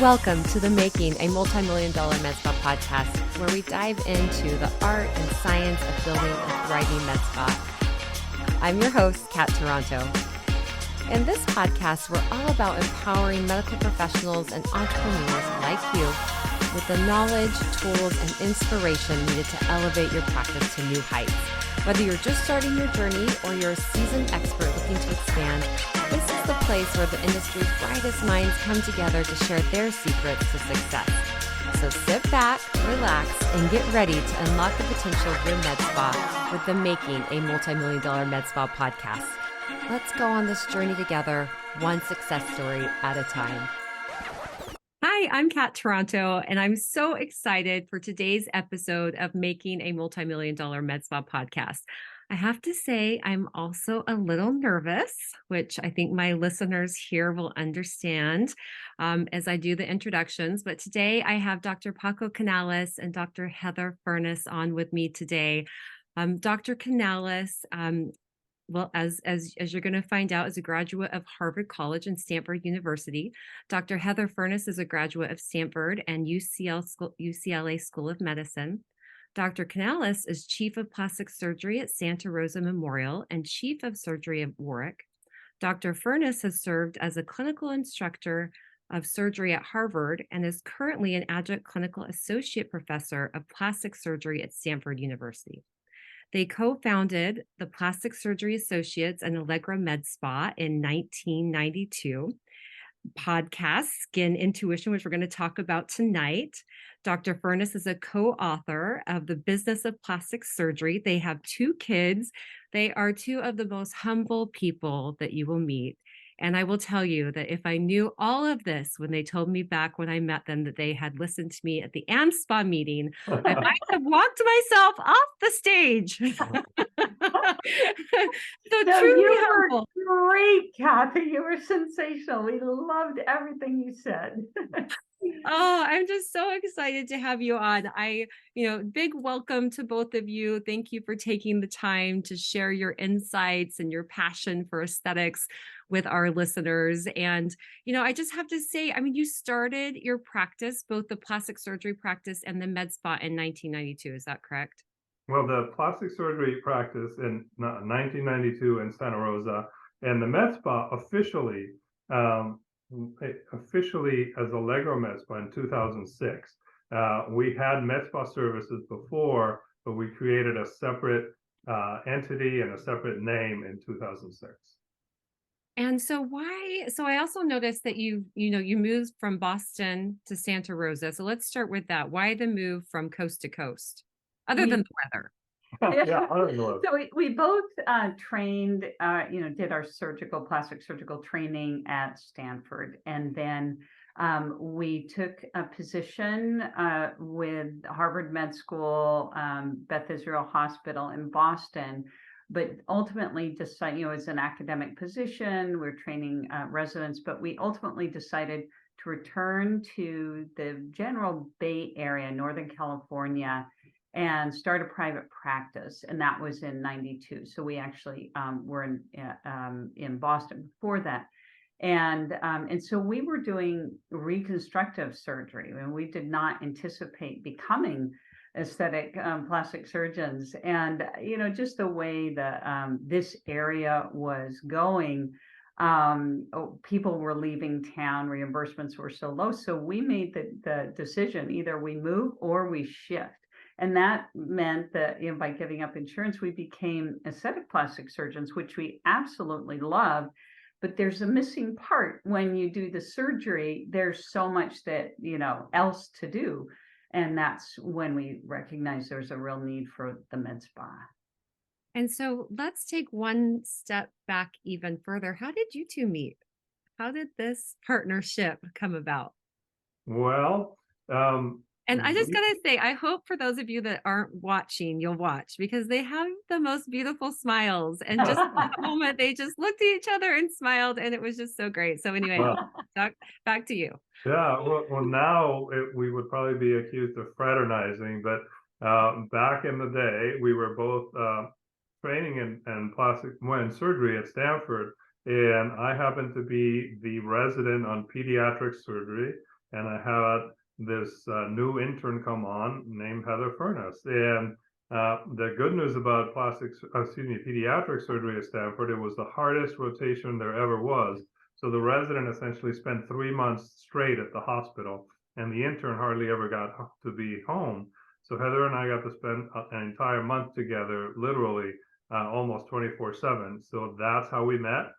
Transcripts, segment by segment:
Welcome to the Making a Multi-Million-Dollar Medspa podcast, where we dive into the art and science of building a thriving medspa. I'm your host, Kat Toronto. In this podcast, we're all about empowering medical professionals and entrepreneurs like you with the knowledge, tools, and inspiration needed to elevate your practice to new heights. Whether you're just starting your journey or you're a seasoned expert looking to expand, this is the place where the industry's brightest minds come together to share their secrets to success. So sit back, relax, and get ready to unlock the potential of your med spa with the Making a Multi-Million-Dollar Med Spa podcast. Let's go on this journey together, one success story at a time. Hi, I'm Kat Toronto, and I'm so excited for today's episode of Making a Multi-Million-Dollar Med Spa podcast. I have to say, I'm also a little nervous, which I think my listeners here will understand as I do the introductions. But today I have Dr. Paco Canales and Dr. Heather Furnas on with me today. Dr. Canales, well, as you're going to find out, is a graduate of Harvard College and Stanford University. Dr. Heather Furnas is a graduate of Stanford and UCLA School of Medicine. Dr. Canales is Chief of Plastic Surgery at Santa Rosa Memorial and Chief of Surgery at Warwick. Dr. Furnas has served as a clinical instructor of surgery at Harvard and is currently an adjunct clinical associate professor of plastic surgery at Stanford University. They co-founded the Plastic Surgery Associates and Allegra Med Spa in 1992. Podcast, Skintuition, which we're going to talk about tonight. Dr. Furnas is a co-author of The Business of Plastic Surgery. They have 2 kids. They are 2 of the most humble people that you will meet. And I will tell you that if I knew all of this when they told me back when I met them that they had listened to me at the AmSpa meeting, I might have walked myself off the stage. So truly you humble. were great, Kathy. You were sensational. We loved everything you said. Oh, I'm just so excited to have you on. Big welcome to both of you. Thank you for taking the time to share your insights and your passion for aesthetics with our listeners. And, I just have to say, you started your practice, both the plastic surgery practice and the med spa in 1992. Is that correct? Well, the plastic surgery practice in 1992 in Santa Rosa, and the med spa officially as Allegra Med Spa in 2006. We had med spa services before, but we created a separate entity and a separate name in 2006. And so I also noticed that you moved from Boston to Santa Rosa. So let's start with that. Why the move from coast to coast, other than the weather? Yeah, other than the weather. So we both trained, did our plastic surgical training at Stanford. And then we took a position with Harvard Med School, Beth Israel Hospital in Boston, but ultimately decided, as an academic position, we're training residents, but we ultimately decided to return to the general Bay Area, Northern California, and start a private practice. And that was in 92. So we actually were in Boston before that. And so we were doing reconstructive surgery, and we did not anticipate becoming aesthetic plastic surgeons. And, just the way that this area was going, people were leaving town, reimbursements were so low. So we made the decision, either we move or we shift. And that meant that, by giving up insurance, we became aesthetic plastic surgeons, which we absolutely love. But there's a missing part. When you do the surgery, there's so much that, else to do. And that's when we recognize there's a real need for the med spa. And so let's take one step back even further. How did you 2 meet? How did this partnership come about? Well, And I just gotta say, I hope for those of you that aren't watching, you'll watch because they have the most beautiful smiles. And just the moment they just looked at each other and smiled, and it was just so great. So anyway, back to you. Yeah, well now we would probably be accused of fraternizing, but back in the day, we were both training in plastic in surgery at Stanford, and I happened to be the resident on pediatric surgery, and I had this new intern come on named Heather Furnas. And the good news about pediatric surgery at Stanford, it was the hardest rotation there ever was. So the resident essentially spent 3 months straight at the hospital, and the intern hardly ever got to be home. So Heather and I got to spend an entire month together, literally almost 24/7. So that's how we met.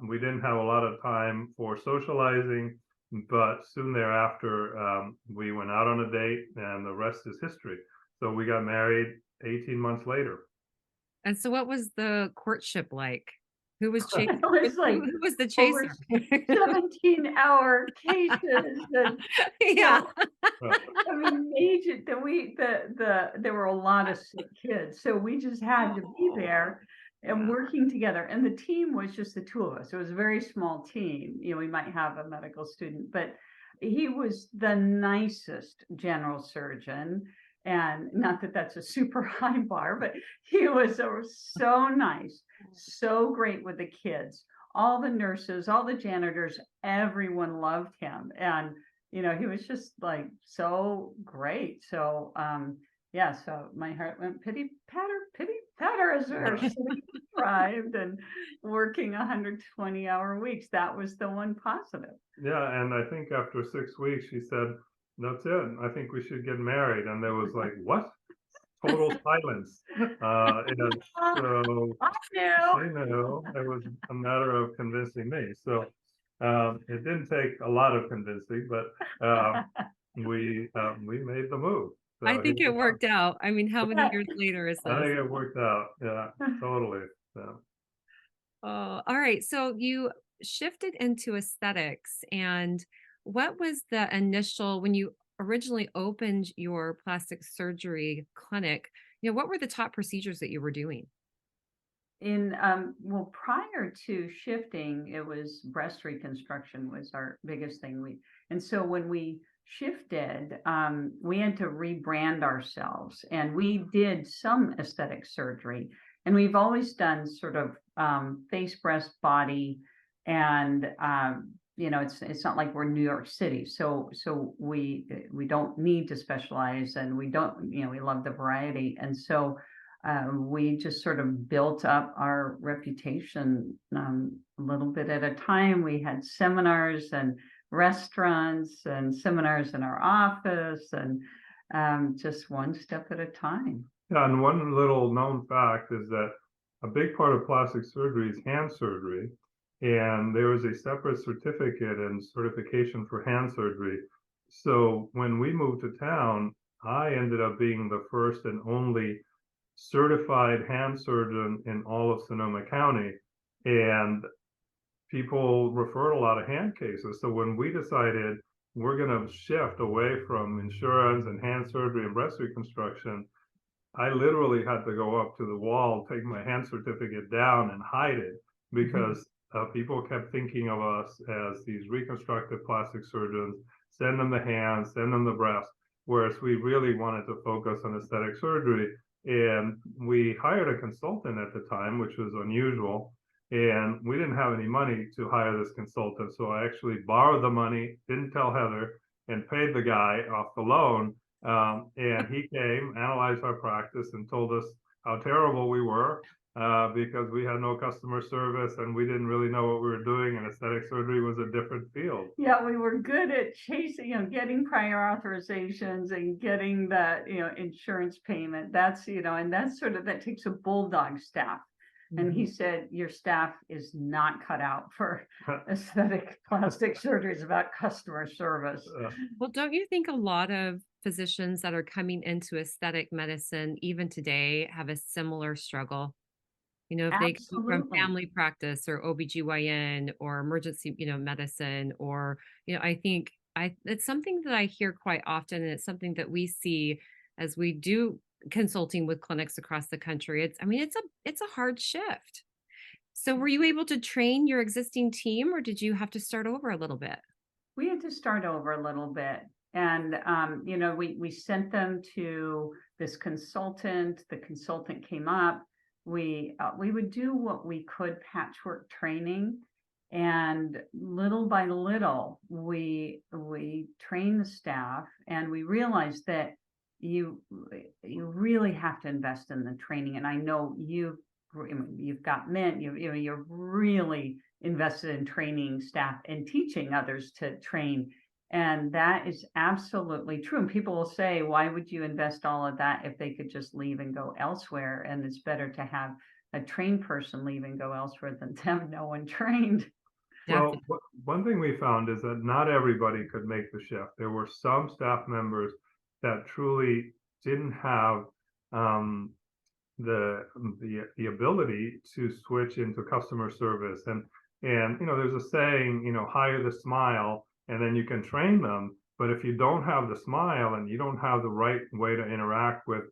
We didn't have a lot of time for socializing, but soon thereafter, we went out on a date, and the rest is history. So we got married 18 months later. And so what was the courtship like? Who was chasing? It was like who was the chaser? 17-hour cases. And, Yeah. I mean, there were a lot of sick kids, so we just had to be there and working together. And the team was just the two of us. It was a very small team. You know, we might have a medical student, but he was the nicest general surgeon. And not that that's a super high bar, but he was so nice, so great with the kids. All the nurses, all the janitors, everyone loved him. And, you know, he was just like so great. So, so my heart went pity patter as our city thrived and working 120-hour weeks. That was the one positive. Yeah, and I think after 6 weeks, she said, "That's it. I think we should get married." And there was like, what? Total silence. And so I knew it was a matter of convincing me. So it didn't take a lot of convincing, but we made the move. So I think it worked out. I mean, how many years later is this? I think it worked out. Yeah, totally. So. Oh, all right. So you shifted into aesthetics, and what was the initial when you originally opened your plastic surgery clinic? You know, what were the top procedures that you were doing? Prior to shifting, it was breast reconstruction was our biggest thing. And so when we shifted, we had to rebrand ourselves, and we did some aesthetic surgery, and we've always done sort of face, breast, body, and you know, it's not like we're New York City, so we don't need to specialize, and we don't, you know, we love the variety, and so we just sort of built up our reputation a little bit at a time. We had seminars and restaurants and seminars in our office, and just one step at a time. Yeah, and one little known fact is that a big part of plastic surgery is hand surgery, and there is a separate certificate and certification for hand surgery. So when we moved to town, I ended up being the first and only certified hand surgeon in all of Sonoma County, and people referred a lot of hand cases. So when we decided we're going to shift away from insurance and hand surgery and breast reconstruction, I literally had to go up to the wall, take my hand certificate down, and hide it because people kept thinking of us as these reconstructive plastic surgeons. Send them the hands, send them the breast, whereas we really wanted to focus on aesthetic surgery. And we hired a consultant at the time, which was unusual. And we didn't have any money to hire this consultant. So I actually borrowed the money, didn't tell Heather, and paid the guy off the loan. And he came, analyzed our practice, and told us how terrible we were because we had no customer service and we didn't really know what we were doing. And aesthetic surgery was a different field. Yeah, we were good at chasing, you know, getting prior authorizations and getting the, you know, insurance payment. That's, you know, and that's sort of, that takes a bulldog staff. And he said, your staff is not cut out for aesthetic plastic surgery. It's about customer service. Well, don't you think a lot of physicians that are coming into aesthetic medicine, even today, have a similar struggle? You know, if they come from family practice or OBGYN or emergency, you know, medicine, or, you know, I think It's something that I hear quite often, and it's something that we see as we do consulting with clinics across the country. It's a hard shift. So were you able to train your existing team, or did you have to start over a little bit? We had to start over a little bit. And, we sent them to this consultant. The consultant came up. We would do what we could, patchwork training. And little by little, we trained the staff, and we realized that you really have to invest in the training. And I know you've got men, you're really invested in training staff and teaching others to train. And that is absolutely true. And people will say, why would you invest all of that if they could just leave and go elsewhere? And it's better to have a trained person leave and go elsewhere than to have no one trained. Well, one thing we found is that not everybody could make the shift. There were some staff members that truly didn't have the ability to switch into customer service. And there's a saying, hire the smile, and then you can train them. But if you don't have the smile and you don't have the right way to interact with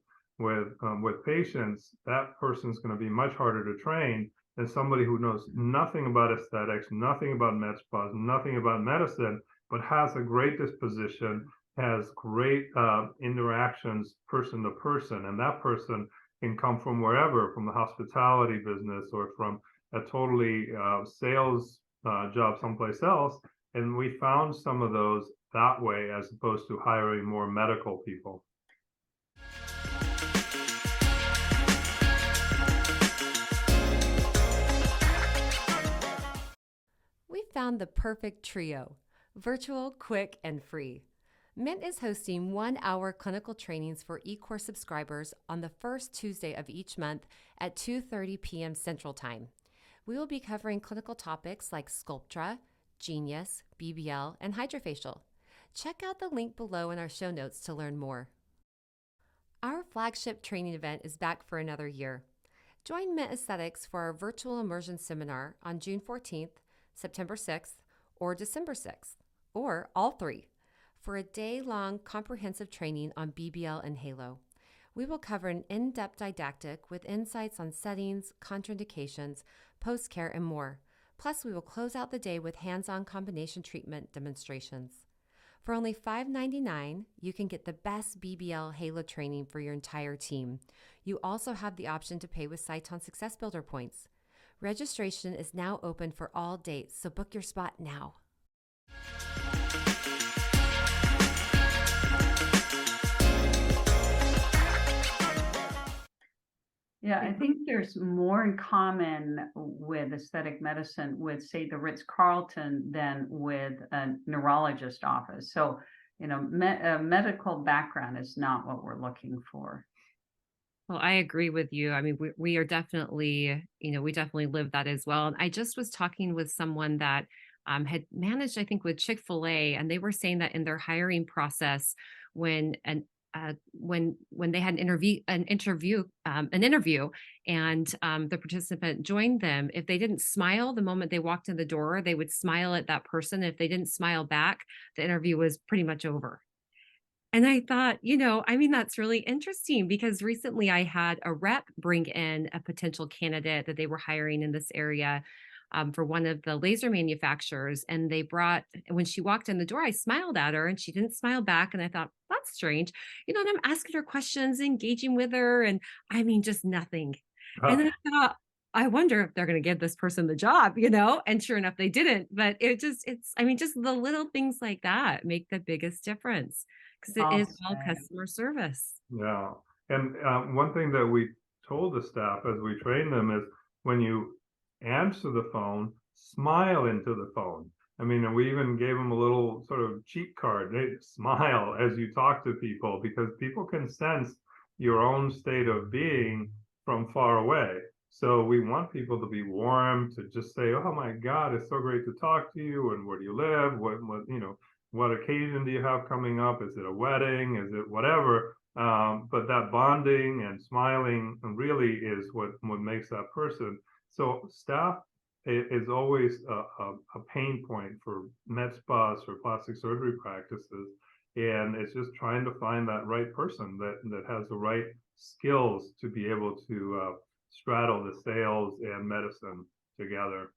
patients, that person's going to be much harder to train than somebody who knows nothing about aesthetics, nothing about med spas, nothing about medicine, but has a great disposition, has great interactions person to person. And that person can come from wherever, from the hospitality business or from a totally sales job someplace else. And we found some of those that way, as opposed to hiring more medical people. We found the perfect trio: virtual, quick, and free. Mint is hosting 1-hour clinical trainings for eCourse subscribers on the first Tuesday of each month at 2:30 p.m. Central Time. We will be covering clinical topics like Sculptra, Genius, BBL, and Hydrofacial. Check out the link below in our show notes to learn more. Our flagship training event is back for another year. Join Mint Aesthetics for our virtual immersion seminar on June 14th, September 6th, or December 6th, or all three, for a day-long comprehensive training on BBL and Halo. We will cover an in-depth didactic with insights on settings, contraindications, post-care, and more. Plus, we will close out the day with hands-on combination treatment demonstrations. For only $5.99, you can get the best BBL Halo training for your entire team. You also have the option to pay with Sciton Success Builder points. Registration is now open for all dates, so book your spot now. Yeah, I think there's more in common with aesthetic medicine with, say, the Ritz-Carlton than with a neurologist office. So, medical background is not what we're looking for. Well, I agree with you. I mean, we are definitely, we definitely live that as well. And I just was talking with someone that had managed, I think, with Chick-fil-A, and they were saying that in their hiring process, when they had an interview and the participant joined them, if they didn't smile the moment they walked in the door, they would smile at that person. If they didn't smile back, the interview was pretty much over. And I thought, that's really interesting, because recently I had a rep bring in a potential candidate that they were hiring in this area for one of the laser manufacturers. And when she walked in the door, I smiled at her and she didn't smile back. And I thought, that's strange. And I'm asking her questions, engaging with her, and just nothing. And then I thought, I wonder if they're going to give this person the job, and sure enough, they didn't. But just the little things like that make the biggest difference, because it is all customer service. Yeah. And one thing that we told the staff as we train them is, when you answer the phone, smile into the phone. And we even gave them a little sort of cheat card. Hey, smile as you talk to people, because people can sense your own state of being from far away. So we want people to be warm, to just say, oh my God, it's so great to talk to you. And where do you live? What occasion do you have coming up? Is it a wedding? Is it whatever? But that bonding and smiling really is what makes that person. So staff is always a pain point for med spas or plastic surgery practices. And it's just trying to find that right person that has the right skills to be able to straddle the sales and medicine together.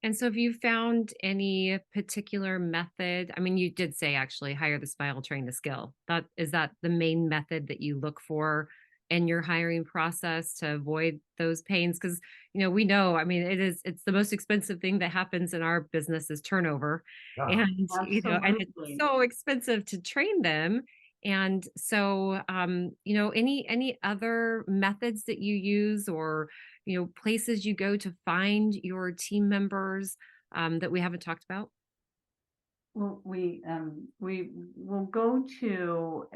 And so have you found any particular method? I mean, you did say actually hire the spy, train the skill. Is that the main method that you look for in your hiring process to avoid those pains? Because, we know, I mean, it's the most expensive thing that happens in our business is turnover. Yeah. And, and it's Absolutely. so expensive to train them. And so, any other methods that you use or places you go to find your team members that we haven't talked about? Well, we will go to,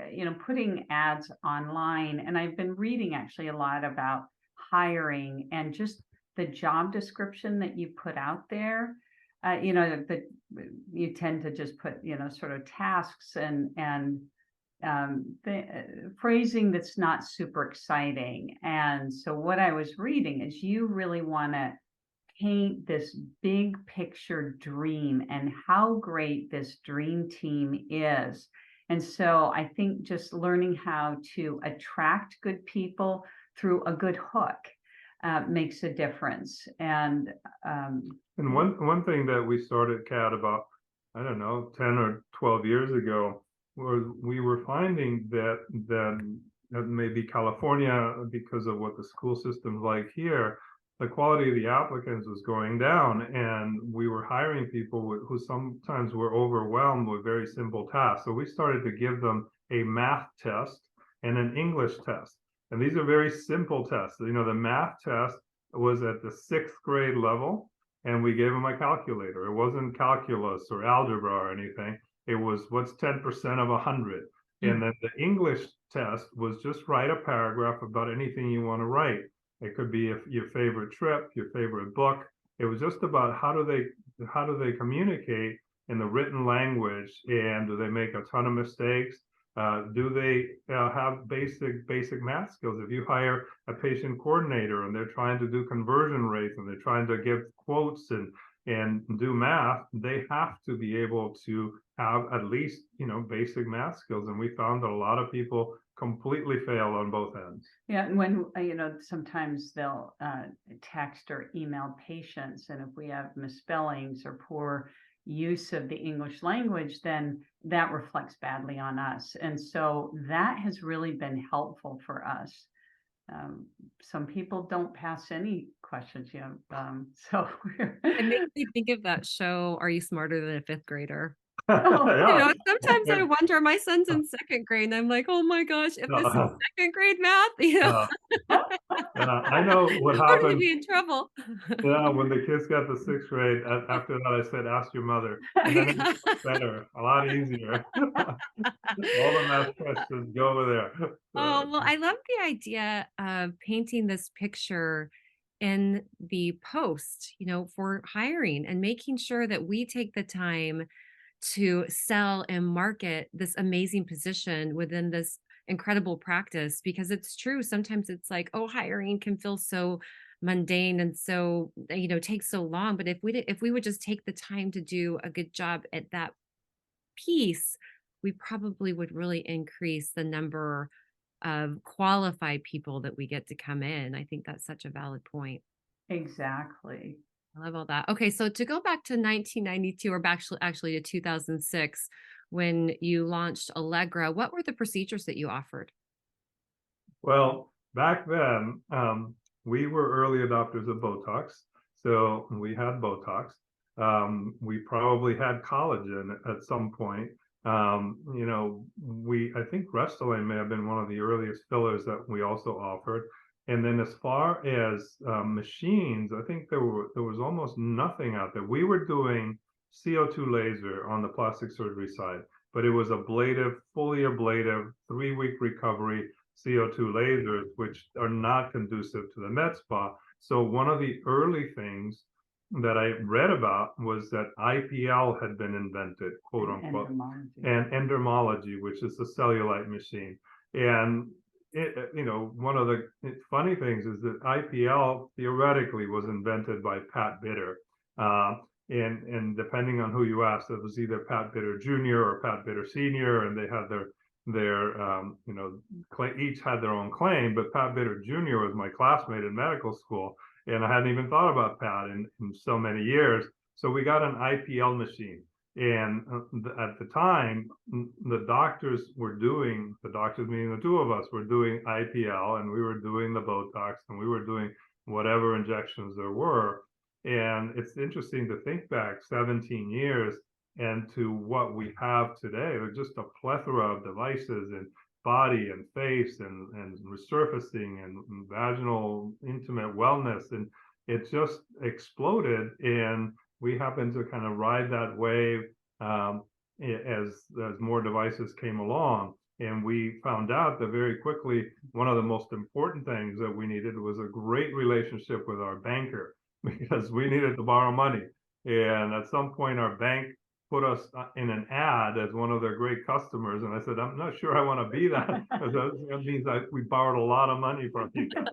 putting ads online, and I've been reading actually a lot about hiring and just the job description that you put out there. That you tend to just put, sort of tasks and the phrasing that's not super exciting. And so what I was reading is you really want to paint this big picture dream and how great this dream team is. And so I think just learning how to attract good people through a good hook makes a difference. And one thing that we started, Kat, about, I don't know, 10 or 12 years ago, was we were finding that maybe California, because of what the school system's like here, the quality of the applicants was going down, and we were hiring people who sometimes were overwhelmed with very simple tasks. So we started to give them a math test and an English test. And these are very simple tests. The math test was at the 6th grade level, and we gave them a calculator. It wasn't calculus or algebra or anything. It was what's 10% of 100. And then the English test was just write a paragraph about anything you want to write. It could be your favorite trip, your favorite book. It was just about how do they communicate in the written language, and do they make a ton of mistakes? Do they have basic math skills? If you hire a patient coordinator and they're trying to do conversion rates and they're trying to give quotes and do math, they have to be able to have at least basic math skills. And we found that a lot of people completely fail on both ends. Yeah, and when sometimes they'll text or email patients, and if we have misspellings or poor use of the English language, then that reflects badly on us. And so that has really been helpful for us. Some people don't pass any questions, so It makes me think of that show, Are You Smarter Than a Fifth Grader? Yeah. Sometimes I wonder, my son's in 2nd grade, and I'm like, oh my gosh, if this is 2nd grade math, I know what we're going to happened. be in trouble. Yeah, when the kids got to 6th grade, after that, I said, ask your mother. And then it was better, a lot easier. All the math questions, go over there. Oh, well, I love the idea of painting this picture in the post, for hiring and making sure that we take the time to sell and market this amazing position within this incredible practice, because it's true. Sometimes it's like, oh, hiring can feel so mundane and so, takes so long. But if we would just take the time to do a good job at that piece, we probably would really increase the number of qualified people that we get to come in. I think that's such a valid point. Exactly. I love all that. Okay, so to go back to 1992, or actually to 2006, when you launched Allegra, what were the procedures that you offered? Well, back then, we were early adopters of Botox. So we had Botox. We probably had collagen at some point. I think Restylane may have been one of the earliest fillers that we also offered. And then as far as machines, I think there was almost nothing out there. We were doing CO2 laser on the plastic surgery side, but it was fully ablative, 3-week recovery CO2 lasers, which are not conducive to the med spa. So one of the early things that I read about was that IPL had been invented, quote unquote, and endermology, which is the cellulite machine. And one of the funny things is that IPL theoretically was invented by Pat Bitter. And depending on who you asked, it was either Pat Bitter Jr. or Pat Bitter Sr. And they had their each had their own claim. But Pat Bitter Jr. was my classmate in medical school, and I hadn't even thought about Pat in so many years. So we got an IPL machine. And at the time, the doctors meaning the two of us, were doing IPL, and we were doing the Botox, and we were doing whatever injections there were. And it's interesting to think back 17 years and to what we have today. There's just a plethora of devices and body and face and resurfacing and vaginal intimate wellness. And it just exploded. And we happened to kind of ride that wave as more devices came along. And we found out that very quickly, one of the most important things that we needed was a great relationship with our banker, because we needed to borrow money. And at some point, our bank put us in an ad as one of their great customers. And I said, I'm not sure I want to be that. That means we borrowed a lot of money from you guys.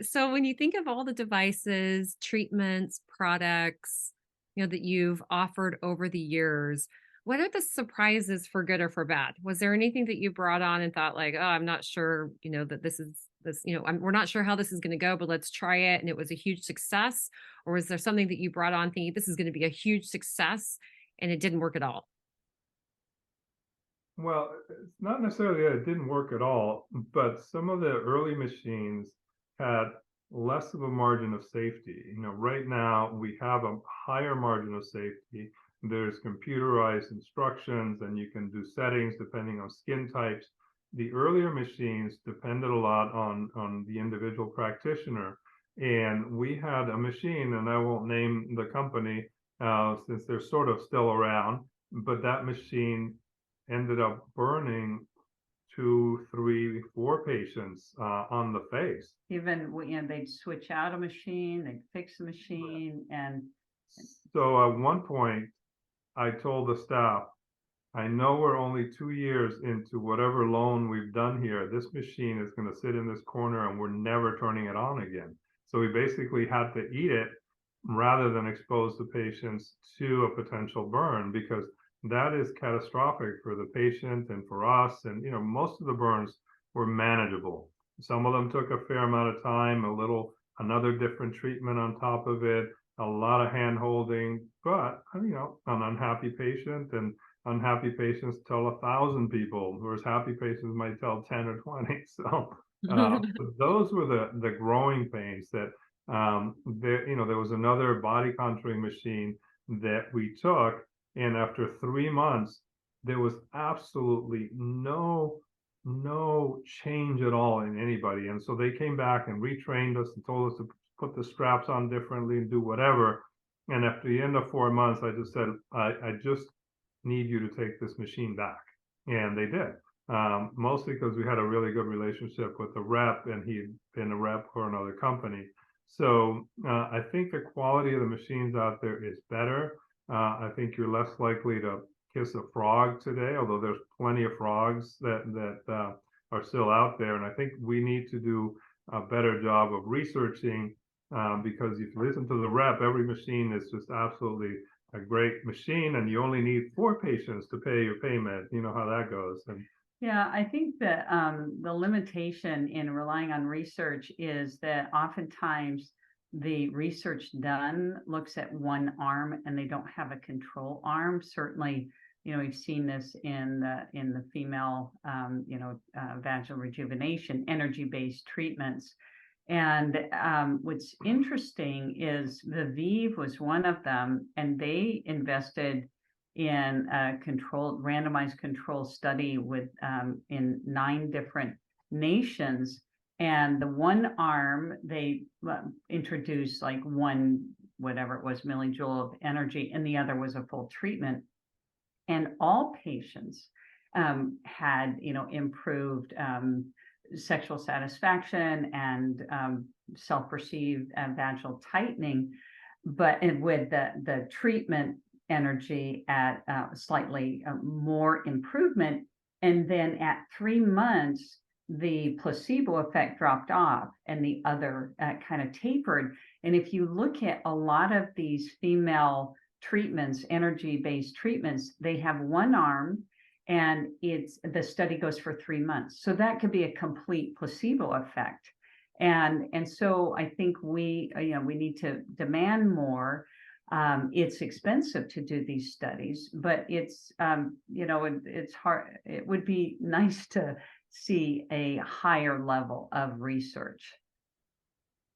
So when you think of all the devices, treatments, products, that you've offered over the years, what are the surprises for good or for bad? Was there anything that you brought on and thought like, oh, I'm not sure, that we're not sure how this is going to go, but let's try it, and it was a huge success? Or was there something that you brought on thinking this is going to be a huge success and it didn't work at all? Well, it's not necessarily that it didn't work at all, but some of the early machines had less of a margin of safety. Right now we have a higher margin of safety. There's computerized instructions, and you can do settings depending on skin types. The earlier machines depended a lot on the individual practitioner. And we had a machine, and I won't name the company since they're sort of still around, but that machine ended up burning 2, 3, 4 patients on the face. Even they'd switch out a machine, they'd fix the machine, and so at one point I told the staff, I know we're only 2 years into whatever loan we've done here. This machine is going to sit in this corner and we're never turning it on again. So we basically had to eat it rather than expose the patients to a potential burn, because that is catastrophic for the patient and for us. And, most of the burns were manageable. Some of them took a fair amount of time, another different treatment on top of it, a lot of hand holding, but, an unhappy patient, and unhappy patients tell 1,000 people, whereas happy patients might tell 10 or 20. So those were the growing pains that, there was another body contouring machine that we took. And after 3 months, there was absolutely no change at all in anybody. And so they came back and retrained us and told us to put the straps on differently and do whatever. And after the end of 4 months, I just said, I just need you to take this machine back. And they did, mostly because we had a really good relationship with the rep, and he'd been a rep for another company. So I think the quality of the machines out there is better. I think you're less likely to kiss a frog today, although there's plenty of frogs that are still out there. And I think we need to do a better job of researching, because if you listen to the rep, every machine is just absolutely a great machine, and you only need 4 patients to pay your payment. You know how that goes. And yeah, I think that the limitation in relying on research is that oftentimes the research done looks at one arm and they don't have a control arm. Certainly, we've seen this in the female, vaginal rejuvenation, energy-based treatments. And what's interesting is Viviv was one of them, and they invested in a randomized control study with in 9 different nations. And the one arm, they introduced like 1, whatever it was, millijoule of energy, and the other was a full treatment. And all patients had, improved sexual satisfaction and self-perceived vaginal tightening, but with the treatment energy at slightly more improvement. And then at 3 months, the placebo effect dropped off and the other kind of tapered. And if you look at a lot of these female treatments, energy-based treatments, they have one arm and the study goes for 3 months. So that could be a complete placebo effect. And so I think we need to demand more. It's expensive to do these studies, but it's it's hard. It would be nice to see a higher level of research.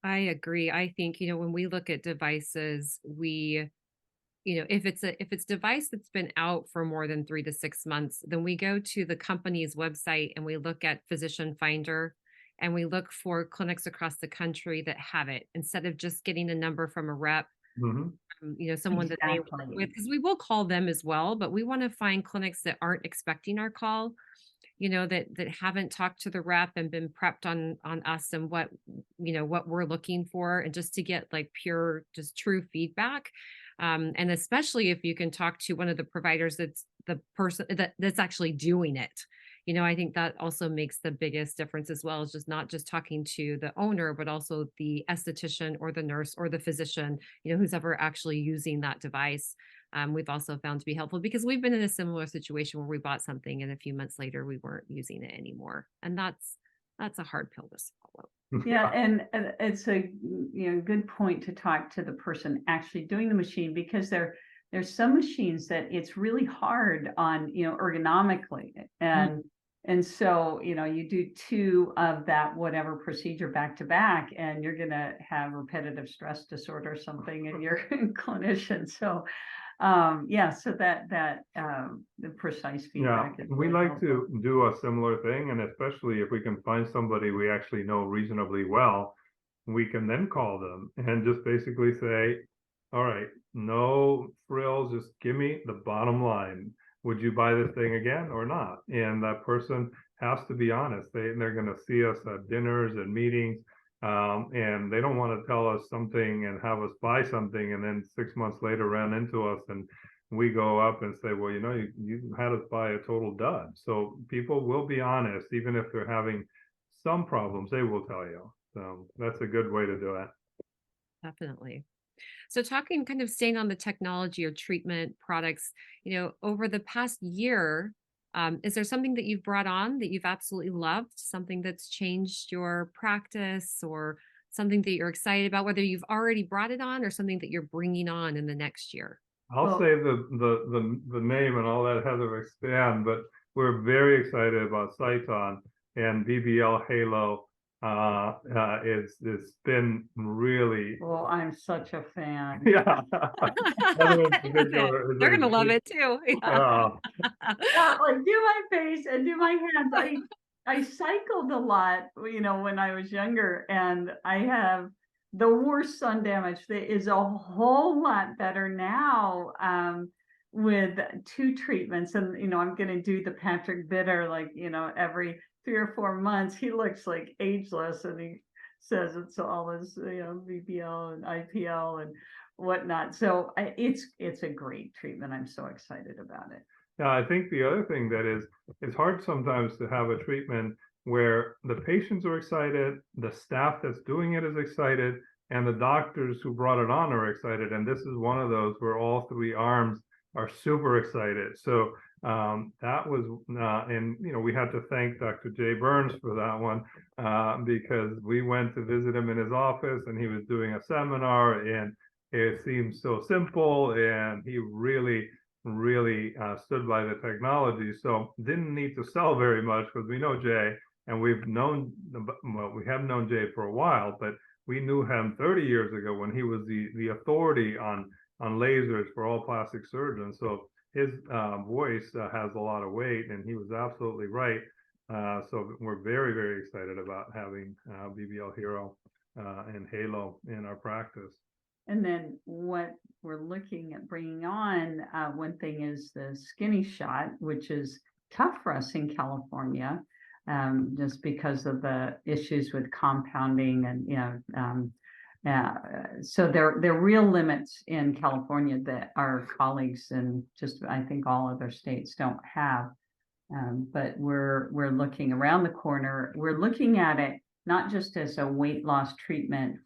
I agree. I think, when we look at devices, if it's device that's been out for more than 3 to 6 months, then we go to the company's website and we look at Physician Finder and we look for clinics across the country that have it, instead of just getting a number from a rep, someone that they work with, because we will call them as well, but we want to find clinics that aren't expecting our call, that haven't talked to the rep and been prepped on us and what we're looking for, and just to get like pure, just true feedback. And especially if you can talk to one of the providers that's the person that's actually doing it. I think that also makes the biggest difference as well, is just not just talking to the owner, but also the esthetician or the nurse or the physician, who's ever actually using that device. We've also found to be helpful, because we've been in a similar situation where we bought something and a few months later we weren't using it anymore. And that's a hard pill to swallow. Yeah, and it's a good point to talk to the person actually doing the machine, because there's some machines that it's really hard on ergonomically, and so you do 2 of that whatever procedure back to back, and you're gonna have repetitive stress disorder or something in your clinician. So so that the precise feedback. Yeah, we like to do a similar thing, and especially if we can find somebody we actually know reasonably well, we can then call them and just basically say, all right, no frills, just give me the bottom line. Would you buy this thing again or not? And that person has to be honest. They're going to see us at dinners and meetings, and they don't want to tell us something and have us buy something, and then 6 months later run into us and we go up and say, well, you had us buy a total dud. So people will be honest, even if they're having some problems, they will tell you. So that's a good way to do it. Definitely. So talking, kind of staying on the technology or treatment products, over the past year, is there something that you've brought on that you've absolutely loved, something that's changed your practice, or something that you're excited about, whether you've already brought it on or something that you're bringing on in the next year? I'll say the name and I'll let Heather expand, but we're very excited about Cyton and BBL Halo. It's been really. Well, I'm such a fan. Yeah. They're gonna love it too. Like do my face and do my hands. I cycled a lot, when I was younger, and I have the worst sun damage. That is a whole lot better now, with 2 treatments, and I'm going to do the Patrick Bitter, every 3 or 4 months. He looks like ageless, and he says it's all his BBL and IPL and whatnot. So it's a great treatment. I'm so excited about it. Yeah, I think the other thing that is, it's hard sometimes to have a treatment where the patients are excited, the staff that's doing it is excited, and the doctors who brought it on are excited. And this is one of those where all 3 arms are super excited. So that was, and we had to thank Dr. Jay Burns for that one, because we went to visit him in his office and he was doing a seminar, and it seemed so simple, and he really stood by the technology. So didn't need to sell very much, because we know Jay, and we have known Jay for a while, but we knew him 30 years ago when he was the authority on lasers for all plastic surgeons. So his voice has a lot of weight, and he was absolutely right. So we're very, very excited about having BBL Hero and Halo in our practice. And then what we're looking at bringing on, one thing is the skinny shot, which is tough for us in California, just because of the issues with compounding, and so there are real limits in California that our colleagues and just I think all other states don't have. But we're looking around the corner. We're looking at it not just as a weight loss treatment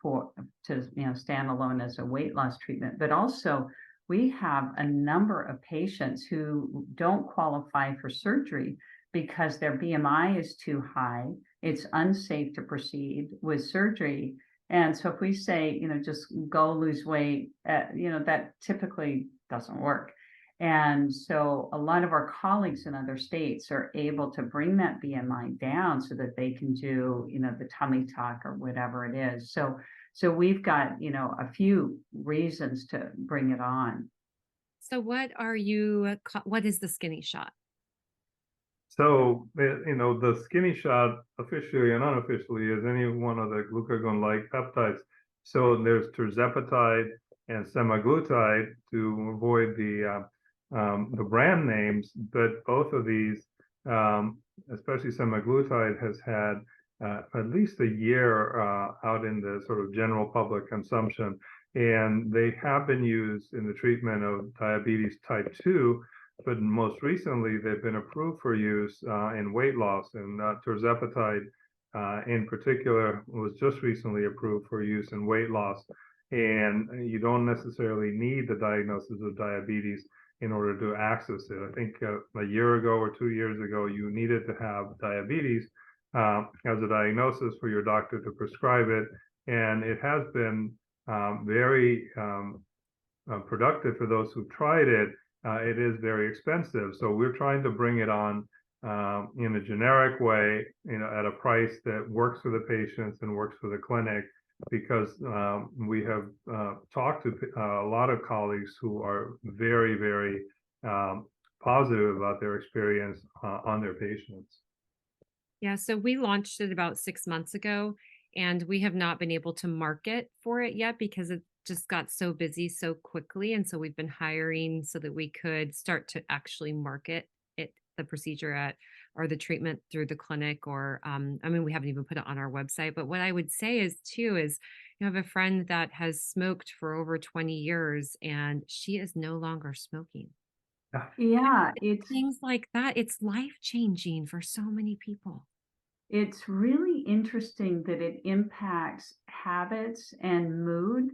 to stand alone as a weight loss treatment, but also we have a number of patients who don't qualify for surgery because their BMI is too high. It's unsafe to proceed with surgery. And so if we say, just go lose weight, that typically doesn't work. And so a lot of our colleagues in other states are able to bring that BMI down so that they can do, the tummy tuck or whatever it is. So we've got, a few reasons to bring it on. So what is the skinny shot? So, the skinny shot, officially and unofficially, is any one of the glucagon-like peptides. So there's tirzepatide and semaglutide, to avoid the brand names, but both of these, especially semaglutide, has had at least a year out in the sort of general public consumption, and they have been used in the treatment of diabetes type 2. But most recently, they've been approved for use in weight loss, and tirzepatide in particular was just recently approved for use in weight loss. And you don't necessarily need the diagnosis of diabetes in order to access it. I think a year ago or 2 years ago, you needed to have diabetes as a diagnosis for your doctor to prescribe it. And it has been very productive for those who've tried it. It is very expensive. So we're trying to bring it on in a generic way, at a price that works for the patients and works for the clinic, because we have talked to a lot of colleagues who are very, very positive about their experience on their patients. Yeah, so we launched it about 6 months ago, and we have not been able to market for it yet because it just got so busy so quickly. And so we've been hiring so that we could start to actually market the procedure or the treatment through the clinic, or we haven't even put it on our website. But what I would say is I have a friend that has smoked for over 20 years and she is no longer smoking. Yeah, it's things like that. It's life-changing for so many people. It's really interesting that it impacts habits and mood.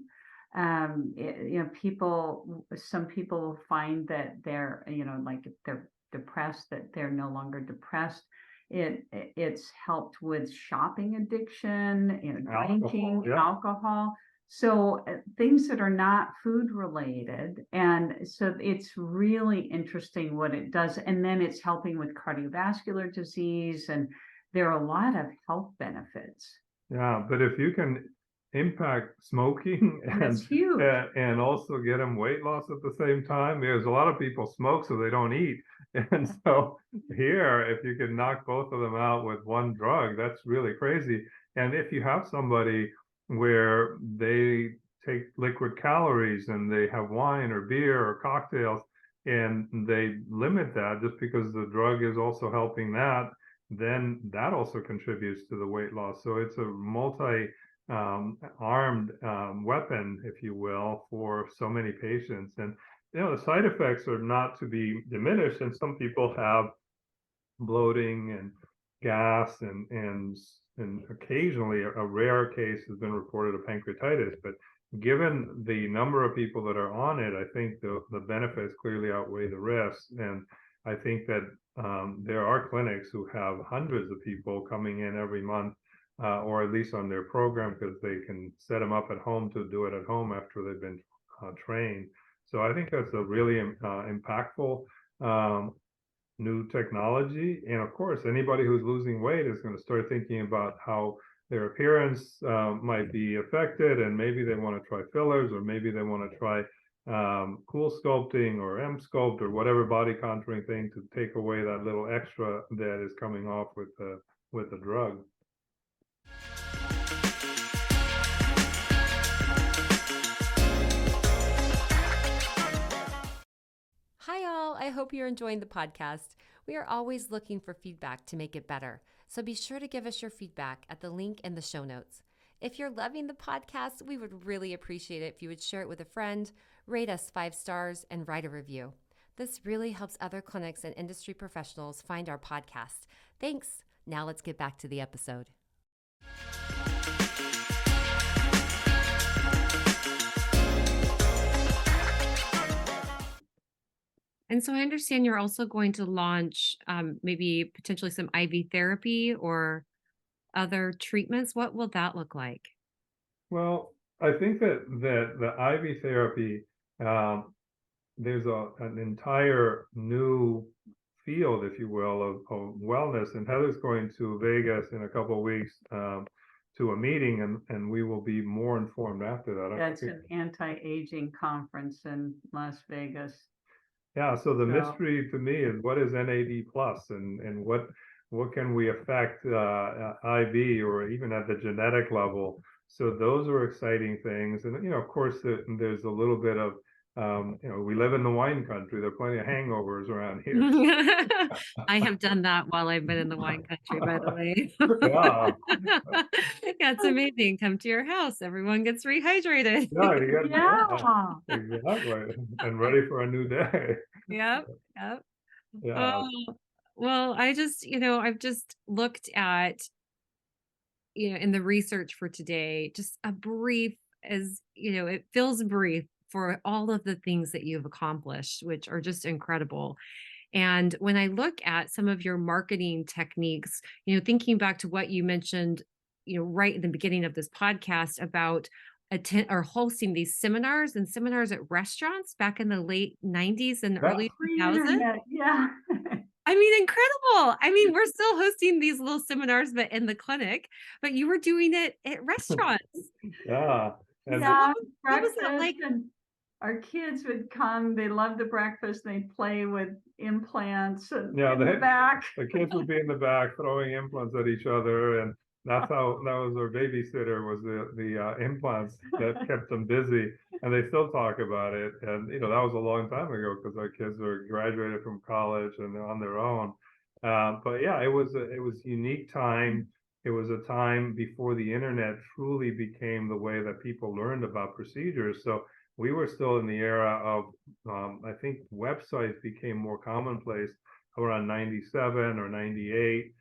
Some people find that they're, like if they're depressed, that they're no longer depressed. It's helped with shopping addiction, drinking, alcohol. So things that are not food related. And so it's really interesting what it does. And then it's helping with cardiovascular disease, and there are a lot of health benefits. Yeah, but if you can impact smoking and also get them weight loss at the same time, there's a lot of people smoke so they don't eat. And so here, if you can knock both of them out with one drug, that's really crazy. And if you have somebody where they take liquid calories and they have wine or beer or cocktails, and they limit that just because the drug is also helping that, then that also contributes to the weight loss. So it's a multi-armed weapon, if you will, for so many patients. And the side effects are not to be diminished. And some people have bloating and gas, and occasionally a rare case has been reported of pancreatitis. But given the number of people that are on it, I think the benefits clearly outweigh the risks. And I think that there are clinics who have hundreds of people coming in every month, or at least on their program, because they can set them up at home to do it at home after they've been trained. So I think that's a really impactful new technology. And of course, anybody who's losing weight is going to start thinking about how their appearance might be affected, and maybe they want to try fillers, or maybe they want to try cool sculpting or M-sculpt or whatever body contouring thing to take away that little extra that is coming off with the drug. Hi all, I hope you're enjoying the podcast. We are always looking for feedback to make it better, so be sure to give us your feedback at the link in the show notes. If you're loving the podcast, we would really appreciate it if you would share it with a friend, rate us 5 stars, and write a review. This really helps other clinics and industry professionals find our podcast. Thanks. Now let's get back to the episode. And so I understand you're also going to launch maybe potentially some IV therapy or other treatments. What will that look like? Well, I think that the IV therapy, there's an entire new field, if you will, of wellness. And Heather's going to Vegas in a couple of weeks to a meeting, and we will be more informed after that. That's an anti-aging conference in Las Vegas. Yeah, so the mystery to me is what is NAD plus and what can we affect IV or even at the genetic level. So those are exciting things. And, of course, there's a little bit of, we live in the wine country. There are plenty of hangovers around here. I have done that while I've been in the wine country, by the way. Yeah. That's amazing. Come to your house. Everyone gets rehydrated. Yeah, exactly. And ready for a new day. Yep. Yeah. Well, I've just looked at, in the research for today, just a brief, it feels brief for all of the things that you've accomplished, which are just incredible. And when I look at some of your marketing techniques, thinking back to what you mentioned, right in the beginning of this podcast about hosting these seminars at restaurants back in the late 90s and early 2000s. Yeah. I mean, incredible. I mean, we're still hosting these little seminars, but in the clinic, but you were doing it at restaurants. Yeah. And what was that like? And our kids would come, they loved the breakfast, they'd play with implants in the back. The kids would be in the back throwing implants at each other, and that was our babysitter, was the implants that kept them busy, and they still talk about it. And that was a long time ago because our kids were graduated from college and they're on their own. But yeah, it was a unique time. It was a time before the internet truly became the way that people learned about procedures. So we were still in the era of, I think websites became more commonplace around 97 or 98.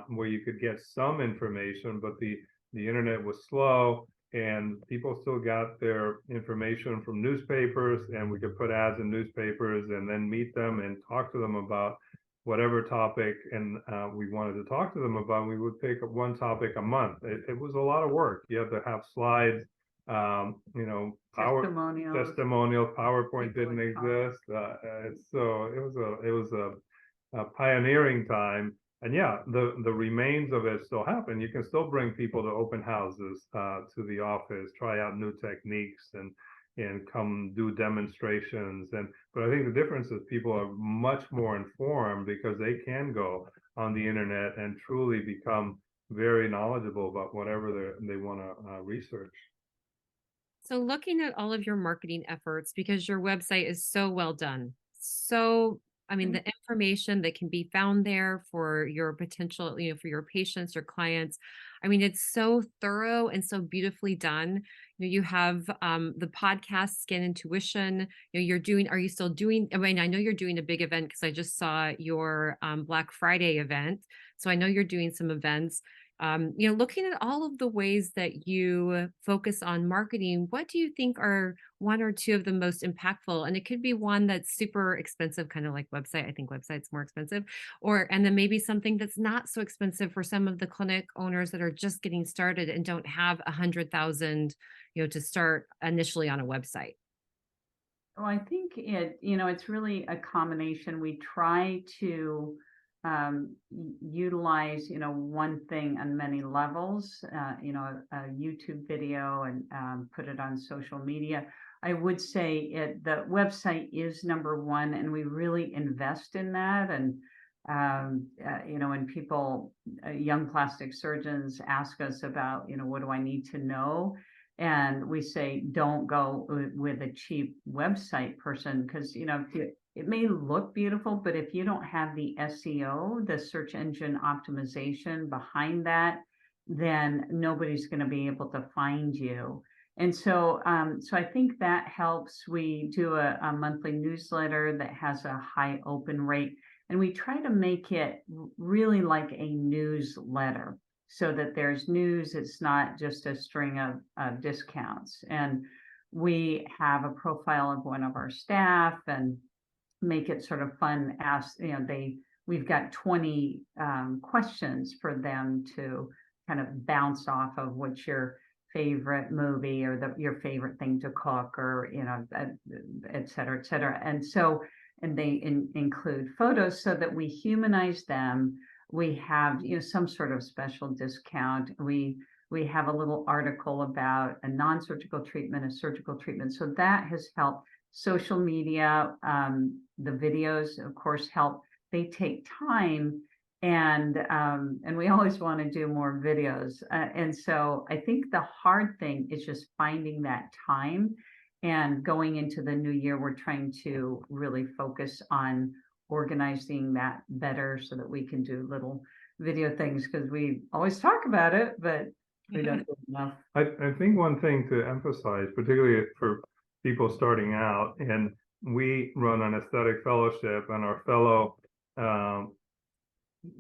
Where you could get some information, but the internet was slow and people still got their information from newspapers, and we could put ads in newspapers and then meet them and talk to them about whatever topic and we wanted to talk to them about. We would pick up one topic a month. It was a lot of work. You had to have slides, testimonials. PowerPoint didn't exist. So it was a pioneering time. And yeah, the remains of it still happen. You can still bring people to open houses, to the office, try out new techniques and come do demonstrations. But I think the difference is people are much more informed because they can go on the internet and truly become very knowledgeable about whatever they want to research. So looking at all of your marketing efforts, because your website is so well done, the information that can be found there for your potential, for your patients, your clients, it's so thorough and so beautifully done. You have the podcast Skintuition. Are you still doing? I know you're doing a big event because I just saw your Black Friday event. So I know you're doing some events. Looking at all of the ways that you focus on marketing, what do you think are one or two of the most impactful? And it could be one that's super expensive, kind of like website. I think website's more expensive, and then maybe something that's not so expensive for some of the clinic owners that are just getting started and don't have 100,000, to start initially on a website. Well, I think it's really a combination. We try to utilize one thing on many levels, a YouTube video and put it on social media. I would say the website is number one, and we really invest in that. And when people, young plastic surgeons, ask us about what do I need to know, and we say don't go with a cheap website person, because it may look beautiful, but if you don't have the SEO, the search engine optimization behind that, then nobody's going to be able to find you. And so, so I think that helps. We do a monthly newsletter that has a high open rate, and we try to make it really like a newsletter so that there's news. It's not just a string of discounts. And we have a profile of one of our staff and make it sort of fun. We've got 20 questions for them to kind of bounce off of. What's your favorite movie, or your favorite thing to cook, or et cetera, et cetera. And so, and they include photos so that we humanize them. We have some sort of special discount. We have a little article about a non-surgical treatment, a surgical treatment. So that has helped. Social media, the videos, of course, help. They take time, and we always want to do more videos. And so I think the hard thing is just finding that time. And going into the new year, we're trying to really focus on organizing that better so that we can do little video things, because we always talk about it, but we don't do enough. I think one thing to emphasize, particularly for people starting out, and we run an aesthetic fellowship, and our fellow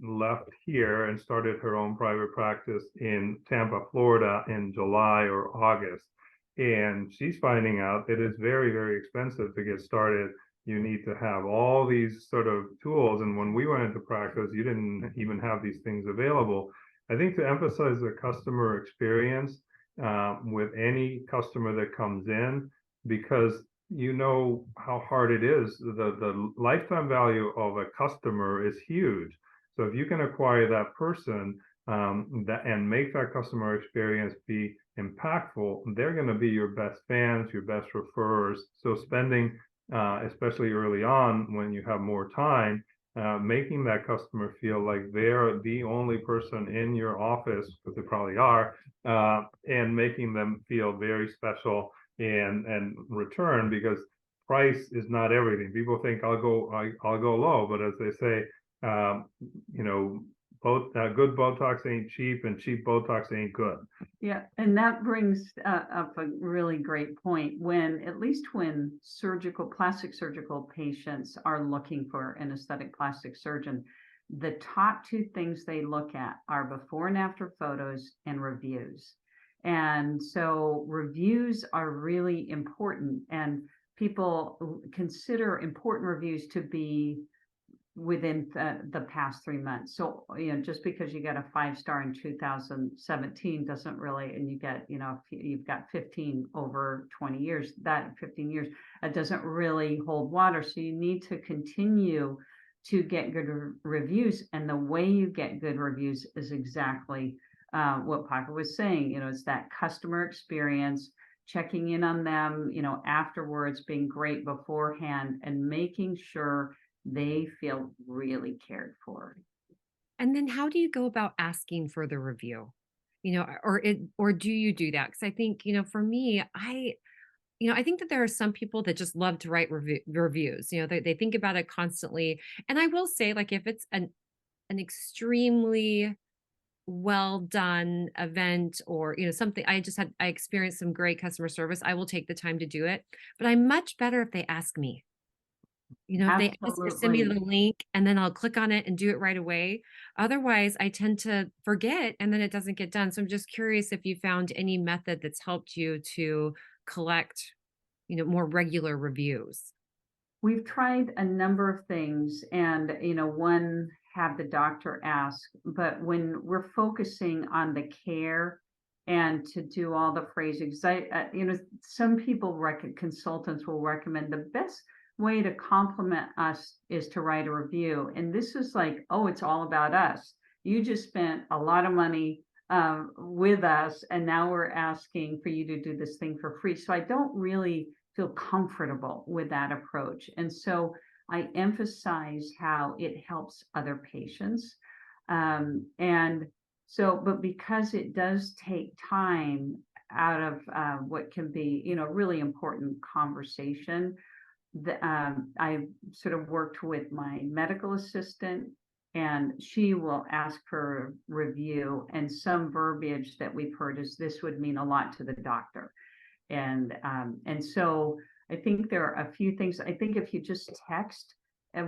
left here and started her own private practice in Tampa, Florida in July or August. And she's finding out it is very, very expensive to get started. You need to have all these sort of tools. And when we went into practice, you didn't even have these things available. I think to emphasize the customer experience with any customer that comes in, because you know how hard it is. The lifetime value of a customer is huge. So if you can acquire that person and make that customer experience be impactful, they're going to be your best fans, your best referrers. So spending, especially early on when you have more time, making that customer feel like they're the only person in your office, because they probably are, and making them feel very special and return, because price is not everything. People think I'll go low, but as they say, good Botox ain't cheap, and cheap Botox ain't good. Yeah, and that brings up a really great point. When plastic surgical patients are looking for an aesthetic plastic surgeon, the top two things they look at are before and after photos and reviews. And so reviews are really important, and people consider important reviews to be within the past 3 months. So, just because you got a 5-star in 2017 doesn't really, and you get, if you've got 15 over 20 years, that 15 years, that doesn't really hold water. So you need to continue to get good reviews. And the way you get good reviews is exactly what Paco was saying. It's that customer experience, checking in on them, afterwards, being great beforehand, and making sure they feel really cared for. And then how do you go about asking for the review? Or do you do that? Because I think, for me, I think that there are some people that just love to write reviews. They think about it constantly. And I will say, like, if it's an extremely well done event, or something, I experienced some great customer service, I will take the time to do it. But I'm much better if they ask me. If they ask to send me the link, and then I'll click on it and do it right away. Otherwise, I tend to forget, and then it doesn't get done. So I'm just curious if you found any method that's helped you to collect, more regular reviews. We've tried a number of things, and, one, have the doctor ask, but when we're focusing on the care and to do all the phrasing, some people consultants will recommend the best way to compliment us is to write a review. And this is like, oh, it's all about us. You just spent a lot of money with us, and now we're asking for you to do this thing for free. So I don't really feel comfortable with that approach. And so I emphasize how it helps other patients. And so, but because it does take time out of what can be, really important conversation, I sort of worked with my medical assistant, and she will ask for a review, and some verbiage that we've heard is, this would mean a lot to the doctor. And so I think there are a few things. I think if you just text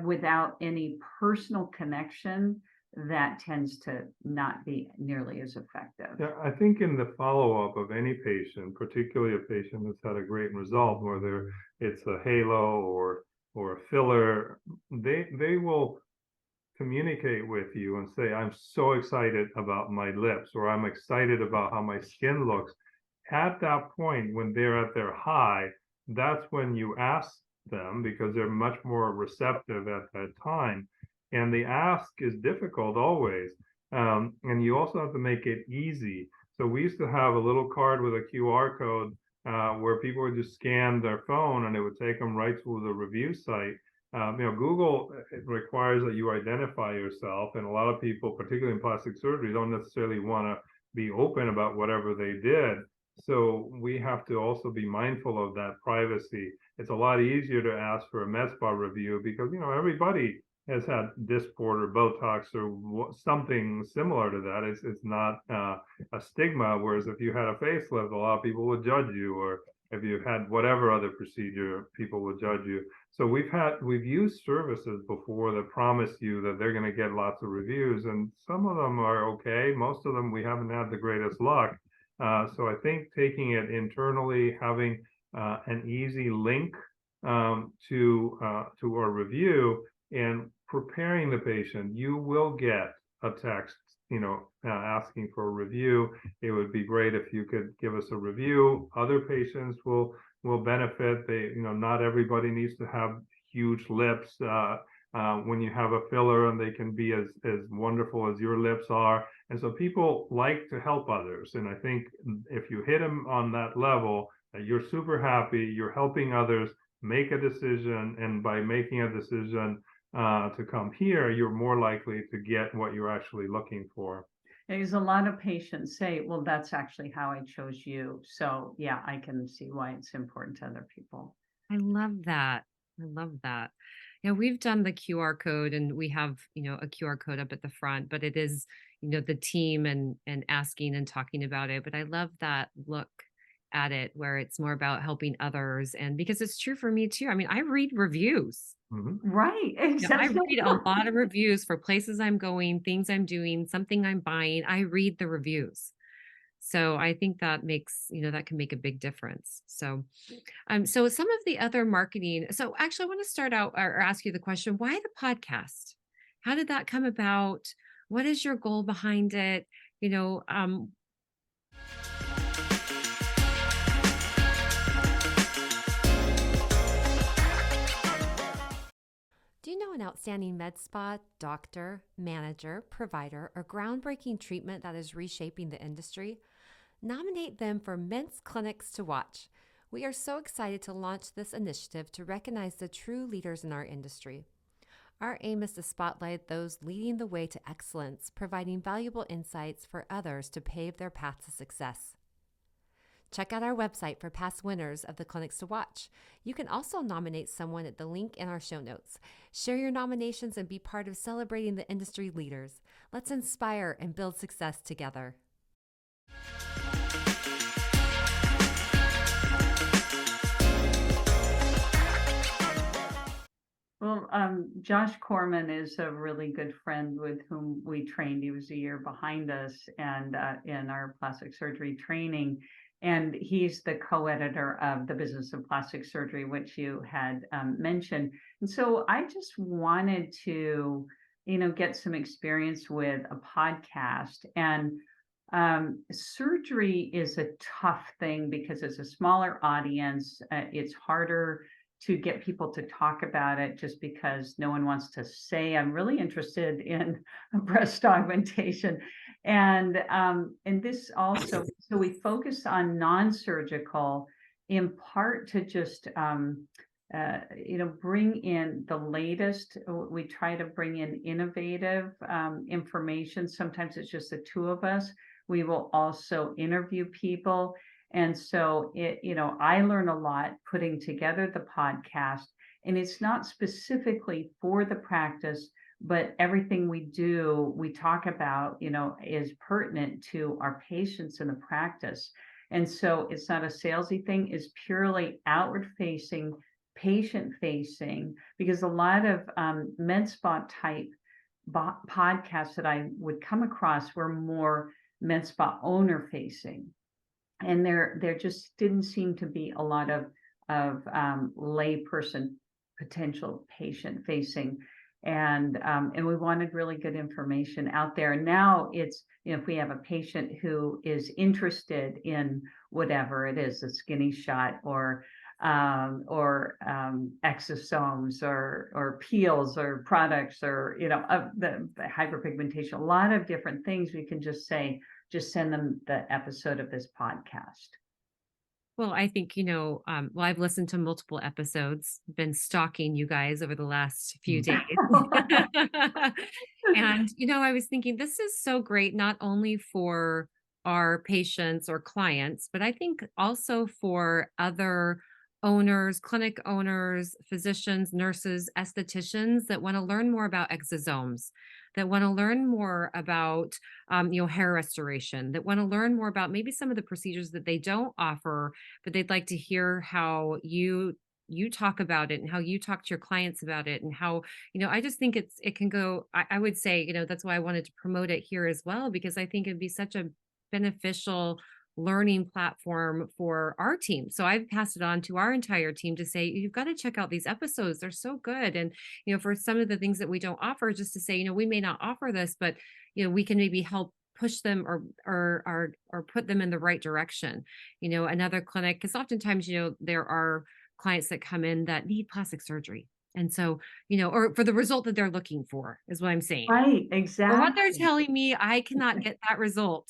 without any personal connection, that tends to not be nearly as effective. Yeah, I think in the follow-up of any patient, particularly a patient that's had a great result, whether it's a halo or a filler, they will communicate with you and say, I'm so excited about my lips, or I'm excited about how my skin looks. At that point, when they're at their high, that's when you ask them, because they're much more receptive at that time. And the ask is difficult always. And you also have to make it easy. So we used to have a little card with a QR code where people would just scan their phone and it would take them right to the review site. Google requires that you identify yourself, and a lot of people, particularly in plastic surgery, don't necessarily want to be open about whatever they did. So we have to also be mindful of that privacy. It's a lot easier to ask for a med spa review because, everybody has had Dysport or Botox or something similar to that. It's not a stigma, whereas if you had a facelift, a lot of people would judge you, or if you had whatever other procedure, people would judge you. So we've used services before that promise you that they're going to get lots of reviews, and some of them are okay. Most of them we haven't had the greatest luck. So I think taking it internally, having an easy link to our review, and preparing the patient. You will get a text, asking for a review. It would be great if you could give us a review. Other patients will benefit. Not everybody needs to have huge lips. When you have a filler, and they can be as wonderful as your lips are. And so people like to help others. And I think if you hit them on that level, that you're super happy, you're helping others make a decision. And by making a decision to come here, you're more likely to get what you're actually looking for. Because a lot of patients say, well, that's actually how I chose you. So yeah, I can see why it's important to other people. I love that. I love that. Yeah, we've done the QR code, and we have, a QR code up at the front, but it is, the team and asking and talking about it. But I love that look at it where it's more about helping others. And because it's true for me too. I mean, I read reviews. Mm-hmm. Right. I Exactly. read a lot of reviews for places I'm going, things I'm doing, something I'm buying. I read the reviews. So I think that makes, that can make a big difference. So, so some of the other marketing. So actually I want to start out or ask you the question, why the podcast? How did that come about? What is your goal behind it? Do you know an outstanding med spa, doctor, manager, provider, or groundbreaking treatment that is reshaping the industry? Nominate them for Men's Clinics to Watch. We are so excited to launch this initiative to recognize the true leaders in our industry. Our aim is to spotlight those leading the way to excellence, providing valuable insights for others to pave their path to success. Check out our website for past winners of the Clinics to Watch. You can also nominate someone at the link in our show notes. Share your nominations and be part of celebrating the industry leaders. Let's inspire and build success together. Well, Josh Corman is a really good friend with whom we trained. He was a year behind us and in our plastic surgery training. And he's the co-editor of The Business of Plastic Surgery, which you had mentioned. And so I just wanted to, get some experience with a podcast. And surgery is a tough thing because it's a smaller audience. It's harder to get people to talk about it just because no one wants to say, I'm really interested in breast augmentation. And this also, so we focus on non-surgical in part to just, bring in the latest. We try to bring in innovative information. Sometimes it's just the two of us. We will also interview people. And so I learn a lot putting together the podcast, and it's not specifically for the practice, but everything we do, we talk about, is pertinent to our patients in the practice. And so it's not a salesy thing, it's purely outward facing, patient facing, because a lot of med spa type podcasts that I would come across were more med spa owner facing. And there just didn't seem to be a lot of layperson potential patient facing. And we wanted really good information out there. And now it's, if we have a patient who is interested in whatever it is, a skinny shot or exosomes or peels or products or, the hyperpigmentation, a lot of different things, we can just say, just send them the episode of this podcast. Well, I think, I've listened to multiple episodes, been stalking you guys over the last few days. And, I was thinking this is so great, not only for our patients or clients, but I think also for other owners, clinic owners, physicians, nurses, estheticians that want to learn more about exosomes, that want to learn more about, hair restoration, that want to learn more about maybe some of the procedures that they don't offer, but they'd like to hear how you talk about it and how you talk to your clients about it and how, I just think it can go, I would say, that's why I wanted to promote it here as well, because I think it'd be such a beneficial learning platform for our team. So I've passed it on to our entire team to say, you've got to check out these episodes. They're so good. And, for some of the things that we don't offer, just to say, we may not offer this, but, we can maybe help push them or put them in the right direction. Another clinic, because oftentimes, there are clients that come in that need plastic surgery. And so, or for the result that they're looking for is what I'm saying. Right, Or exactly. what they're telling me, I cannot get that result.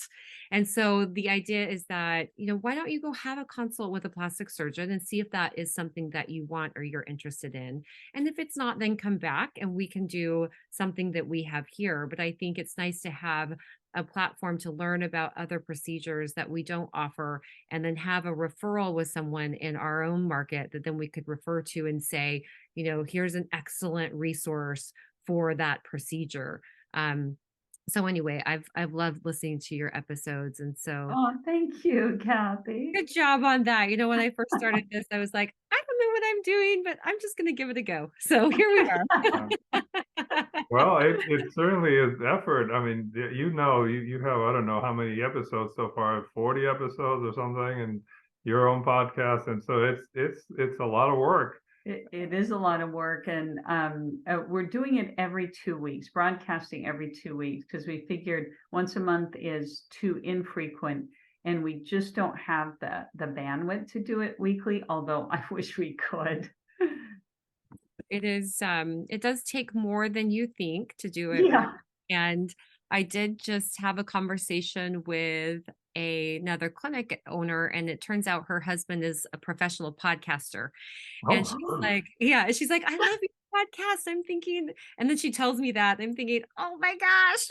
And so the idea is that, why don't you go have a consult with a plastic surgeon and see if that is something that you want or you're interested in. And if it's not, then come back and we can do something that we have here. But I think it's nice to have a platform to learn about other procedures that we don't offer, and then have a referral with someone in our own market that then we could refer to and say, here's an excellent resource for that procedure. So anyway, I've loved listening to your episodes. And so Oh, thank you, Kathy. good job on that. When I first started this, I was like, I don't know what I'm doing, but I'm just going to give it a go. So here we are. Well, it certainly is effort. I mean, you have, I don't know how many episodes so far, 40 episodes or something, and your own podcast. And so it's a lot of work. It is a lot of work, and we're doing it every 2 weeks, broadcasting every 2 weeks, because we figured once a month is too infrequent, and we just don't have the bandwidth to do it weekly, although I wish we could. It is, it does take more than you think to do it. Yeah. And I did just have a conversation with another clinic owner, and it turns out her husband is a professional podcaster. And she's like, I love your podcast. I'm thinking, and then she tells me that, I'm thinking, oh my gosh,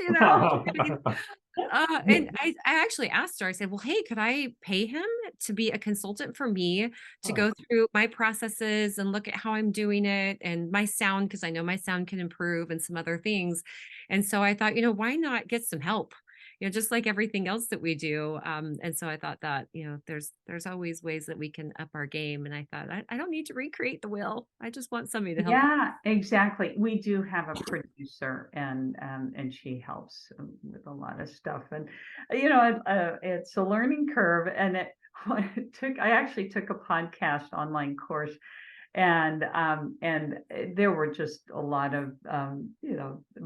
and I actually asked her, I said, well, hey, could I pay him to be a consultant for me to go through my processes and look at how I'm doing it and my sound, because I know my sound can improve and some other things. And so I thought, why not get some help? Just like everything else that we do. And so I thought that, there's always ways that we can up our game. And I thought, I don't need to recreate the wheel. I just want somebody to help. Yeah, exactly. We do have a producer, and she helps with a lot of stuff. And, it's a learning curve. And I actually took a podcast online course, and there were just a lot of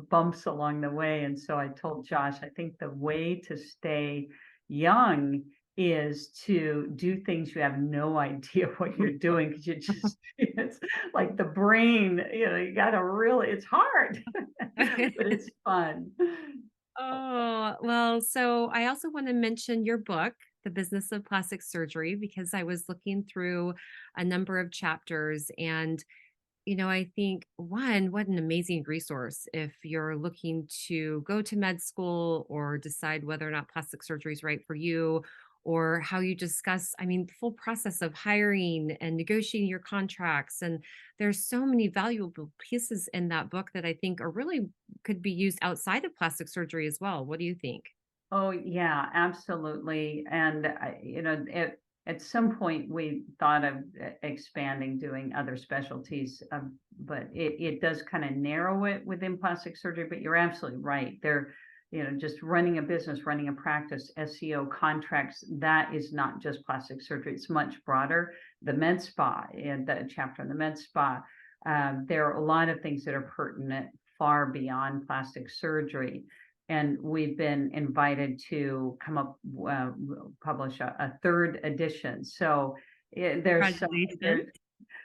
bumps along the way. And so I told Josh, I think the way to stay young is to do things you have no idea what you're doing, because it's like the brain, you gotta really, it's hard, but it's fun. Oh, well, so I also want to mention your book, The Business of Plastic Surgery, because I was looking through a number of chapters, and I think, one, what an amazing resource if you're looking to go to med school or decide whether or not plastic surgery is right for you, or how you discuss, the full process of hiring and negotiating your contracts. And there's so many valuable pieces in that book that I think are really could be used outside of plastic surgery as well. What do you think? Oh, yeah, absolutely. And, at some point we thought of expanding, doing other specialties, but it does kind of narrow it within plastic surgery. But you're absolutely right. Just running a business, running a practice, SEO contracts, that is not just plastic surgery. It's much broader. The med spa and the chapter on the med spa, there are a lot of things that are pertinent far beyond plastic surgery. And we've been invited to come up, publish a third edition. So there's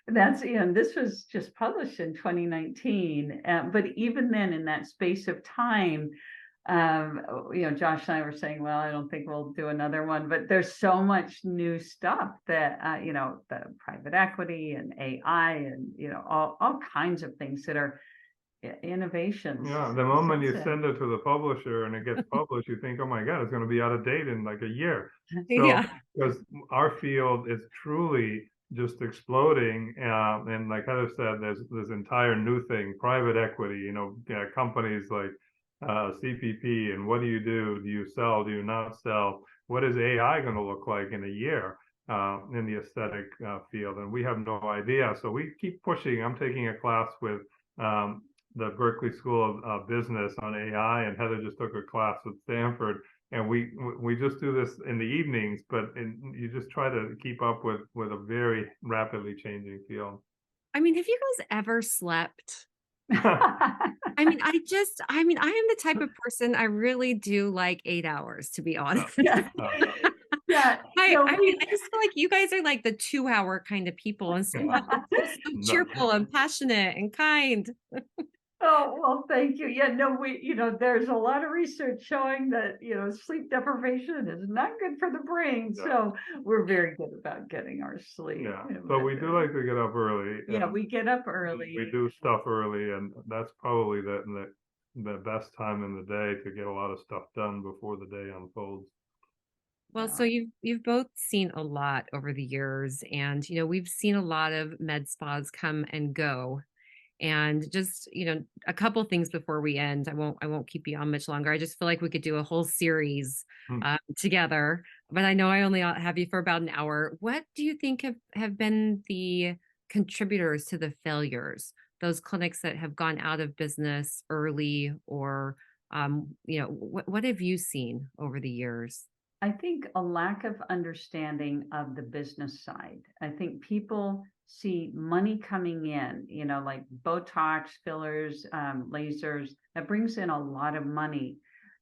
this was just published in 2019. But even then, in that space of time, Josh and I were saying, well, I don't think we'll do another one, but there's so much new stuff that, the private equity and AI and, all kinds of things that are innovations. Yeah, the moment you send it to the publisher and it gets published, you think, oh my God, it's going to be out of date in like a year. So, because our field is truly just exploding, and like Heather said, there's this entire new thing, private equity, companies like CPP, and what do? Do you sell? Do you not sell? What is AI going to look like in a year in the aesthetic field? And we have no idea. So we keep pushing. I'm taking a class with the Berkeley School of Business on AI, and Heather just took a class at Stanford. And we just do this in the evenings, but you just try to keep up with a very rapidly changing field. I mean, have you guys ever slept? I am the type of person, I really do like 8 hours, to be honest. Yeah. I just feel like you guys are like the 2-hour kind of people, and so cheerful and passionate and kind. Oh, well, thank you. Yeah, no, there's a lot of research showing that, sleep deprivation is not good for the brain. Yeah. So we're very good about getting our sleep. Yeah, but we do like to get up early. Yeah, we get up early. We do stuff early, and that's probably the best time in the day to get a lot of stuff done before the day unfolds. Well, so you've both seen a lot over the years, and we've seen a lot of med spas come and go. And just, a couple things before we end. I won't keep you on much longer. I just feel like we could do a whole series together, but I know I only have you for about an hour. What do you think have been the contributors to the failures? Those clinics that have gone out of business early, or, what have you seen over the years? I think a lack of understanding of the business side. I think people see money coming in, like Botox, fillers, lasers, that brings in a lot of money.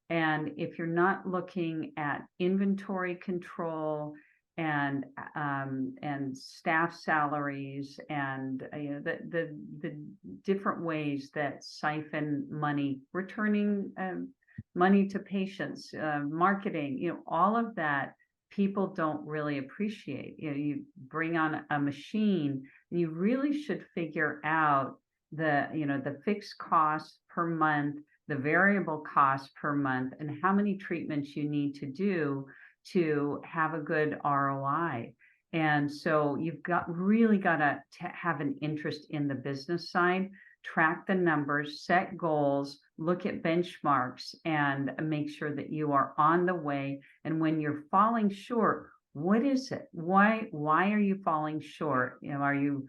And if you're not looking at inventory control and staff salaries and the different ways that siphon money, returning money to patients, marketing, all of that, people don't really appreciate. You bring on a machine, and you really should figure out the fixed costs per month, the variable costs per month, and how many treatments you need to do to have a good ROI. And so you've really got to have an interest in the business side, track the numbers, set goals, look at benchmarks, and make sure that you are on the way. And when you're falling short, what is it? Why are you falling short? Are you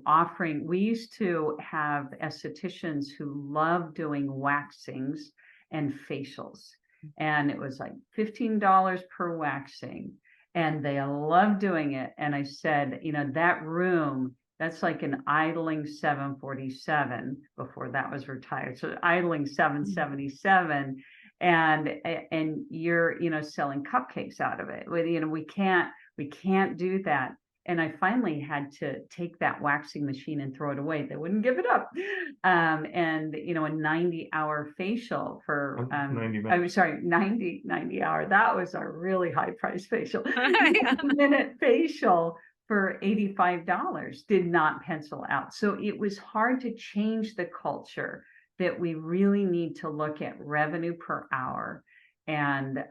offering? We used to have estheticians who loved doing waxings and facials, and it was like $15 per waxing, and they loved doing it. And I said, that room, that's like an idling 747 before that was retired. So idling 777, and you're selling cupcakes out of it. We can't do that. And I finally had to take that waxing machine and throw it away. They wouldn't give it up. And a 90-hour facial for 90 hour. That was a really high price facial. 90-minute facial for $85 did not pencil out. So it was hard to change the culture that we really need to look at revenue per hour. And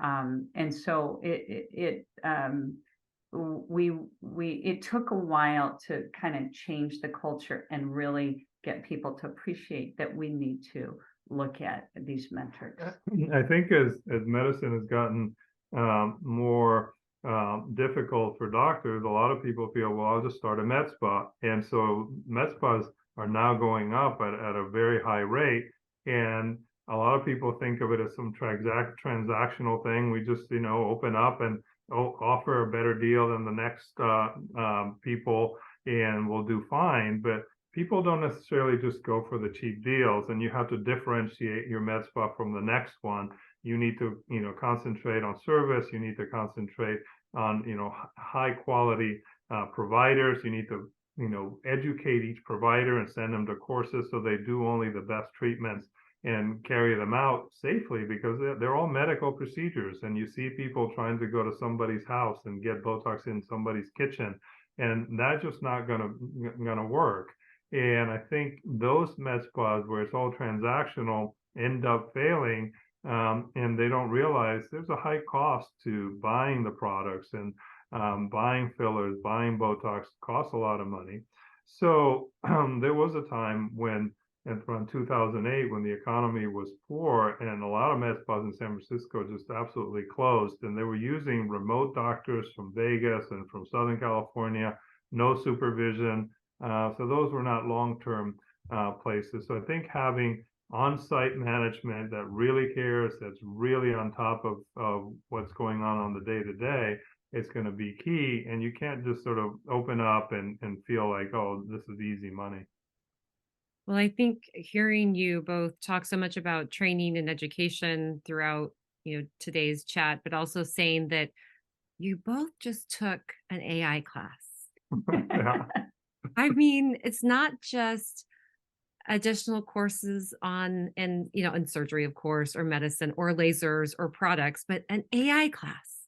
so it took a while to kind of change the culture and really get people to appreciate that we need to look at these metrics? I think as medicine has gotten more difficult for doctors, a lot of people feel, well, I'll just start a med spa. And so med spas are now going up at a very high rate. And a lot of people think of it as some transactional thing. We just, open up and offer a better deal than the next people, and we'll do fine. But people don't necessarily just go for the cheap deals, and you have to differentiate your med spa from the next one. You need to, concentrate on service. You need to concentrate on, high quality providers. You need to, educate each provider and send them to courses so they do only the best treatments and carry them out safely, because they're all medical procedures. And you see people trying to go to somebody's house and get Botox in somebody's kitchen, and that's just not gonna work. And I think those med spas where it's all transactional end up failing, and they don't realize there's a high cost to buying the products, and buying fillers, buying Botox costs a lot of money. So there was a time when, around 2008, when the economy was poor, and a lot of med spas in San Francisco just absolutely closed, and they were using remote doctors from Vegas and from Southern California, no supervision. So those were not long-term places. So I think having on-site management that really cares, that's really on top of what's going on the day-to-day, is going to be key. And you can't just sort of open up and feel like, oh, this is easy money. Well, I think hearing you both talk so much about training and education throughout, today's chat, but also saying that you both just took an AI class. Yeah. I mean, it's not just additional courses on, and, in surgery, of course, or medicine or lasers or products, but an AI class.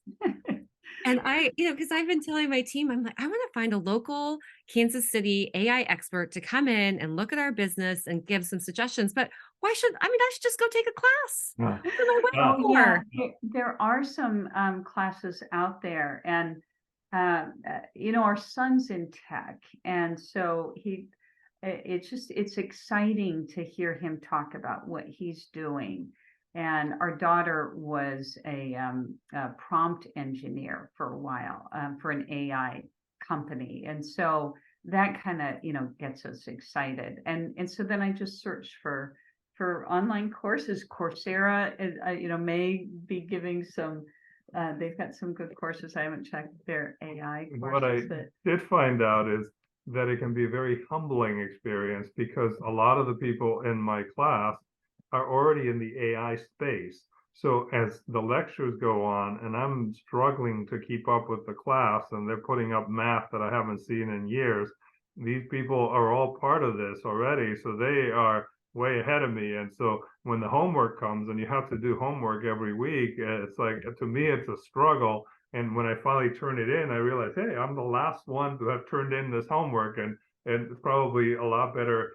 And I, because I've been telling my team, I'm like, I want to find a local Kansas City AI expert to come in and look at our business and give some suggestions. But I should just go take a class. Yeah. What am I waiting for? There are some classes out there, and our son's in tech, and so it's exciting to hear him talk about what he's doing. And our daughter was a prompt engineer for a while for an AI company. And so that kind of, gets us excited. And so then I just searched for online courses. Coursera, may be giving some, they've got some good courses. I haven't checked their AI courses. What I did find out is that it can be a very humbling experience, because a lot of the people in my class are already in the AI space. So as the lectures go on, and I'm struggling to keep up with the class, and they're putting up math that I haven't seen in years, these people are all part of this already. So they are way ahead of me. And so when the homework comes, and you have to do homework every week, it's like, to me, it's a struggle. And when I finally turn it in, I realize, hey, I'm the last one to have turned in this homework. And it's probably a lot better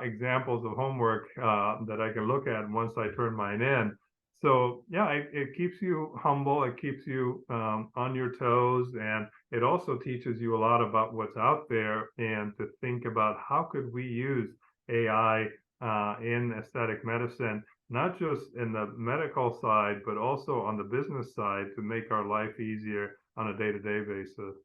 examples of homework that I can look at once I turn mine in. So yeah, it keeps you humble. It keeps you on your toes, and it also teaches you a lot about what's out there, and to think about how could we use AI in aesthetic medicine, not just in the medical side, but also on the business side, to make our life easier on a day-to-day basis.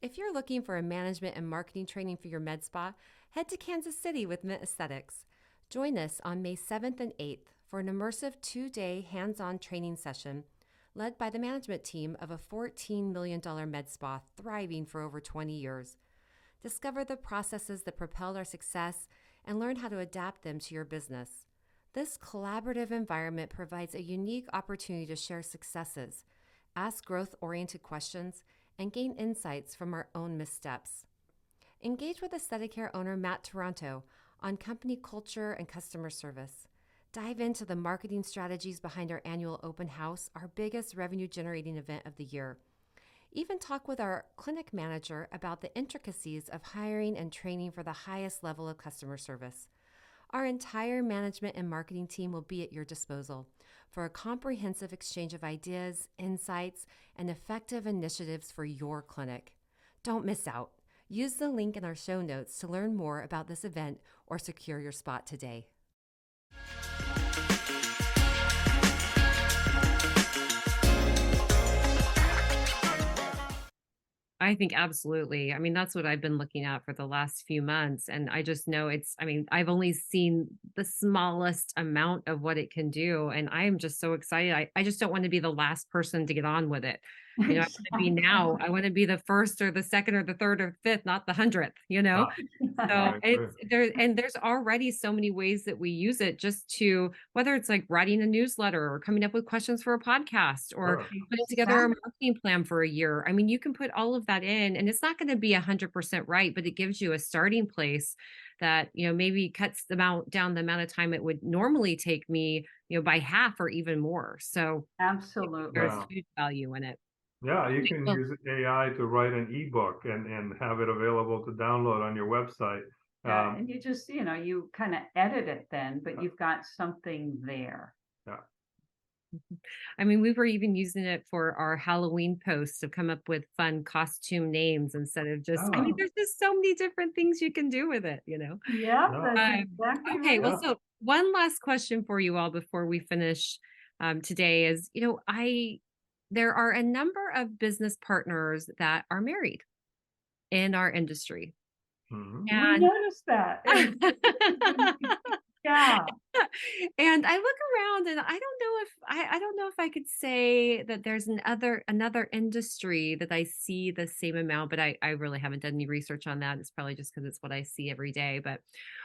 If you're looking for a management and marketing training for your med spa, head to Kansas City with Mint Aesthetics. Join us on May 7th and 8th for an immersive 2-day hands-on training session led by the management team of a $14 million med spa thriving for over 20 years. Discover the processes that propelled our success and learn how to adapt them to your business. This collaborative environment provides a unique opportunity to share successes, ask growth-oriented questions, and gain insights from our own missteps. Engage with aesthetic care owner Matt Toronto on company culture and customer service. Dive into the marketing strategies behind our annual open house, our biggest revenue-generating event of the year. Even talk with our clinic manager about the intricacies of hiring and training for the highest level of customer service. Our entire management and marketing team will be at your disposal for a comprehensive exchange of ideas, insights, and effective initiatives for your clinic. Don't miss out. Use the link in our show notes to learn more about this event or secure your spot today. I think absolutely. I mean, that's what I've been looking at for the last few months. And I just know I've only seen the smallest amount of what it can do. And I am just so excited. I just don't want to be the last person to get on with it. I want to be now. I want to be the first or the second or the third or fifth, not the 100th, So there's already so many ways that we use it just to, whether it's like writing a newsletter or coming up with questions for a podcast or putting together a marketing plan for a year. I mean, you can put all of that in and it's not going to be 100% right, but it gives you a starting place that, maybe cuts down the amount of time it would normally take me, by half or even more. So absolutely, there's huge value in it. Yeah, you can use AI to write an ebook and have it available to download on your website. Yeah, and you just, you kind of edit it then, but you've got something there. Yeah. I mean, we were even using it for our Halloween posts to come up with fun costume names instead of just, I mean, there's just so many different things you can do with it, Yeah, that's exactly okay, right. well, so one last question for you all before we finish today is, there are a number of business partners that are married in our industry. Mm-hmm. And we noticed that. Yeah. And I look around and I don't know if I could say that there's another industry that I see the same amount, but I really haven't done any research on that. It's probably just because it's what I see every day. But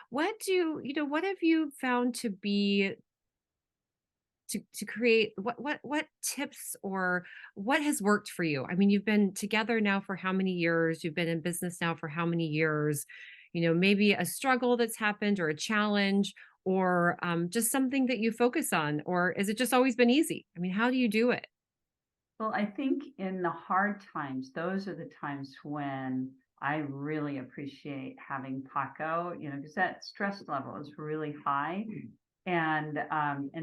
what have you found to be to create what tips or what has worked for you? I mean, you've been together now for how many years? You've been in business now for how many years? Maybe a struggle that's happened or a challenge or just something that you focus on, or is it just always been easy? I mean, how do you do it? Well, I think in the hard times, those are the times when I really appreciate having Paco, because that stress level is really high. And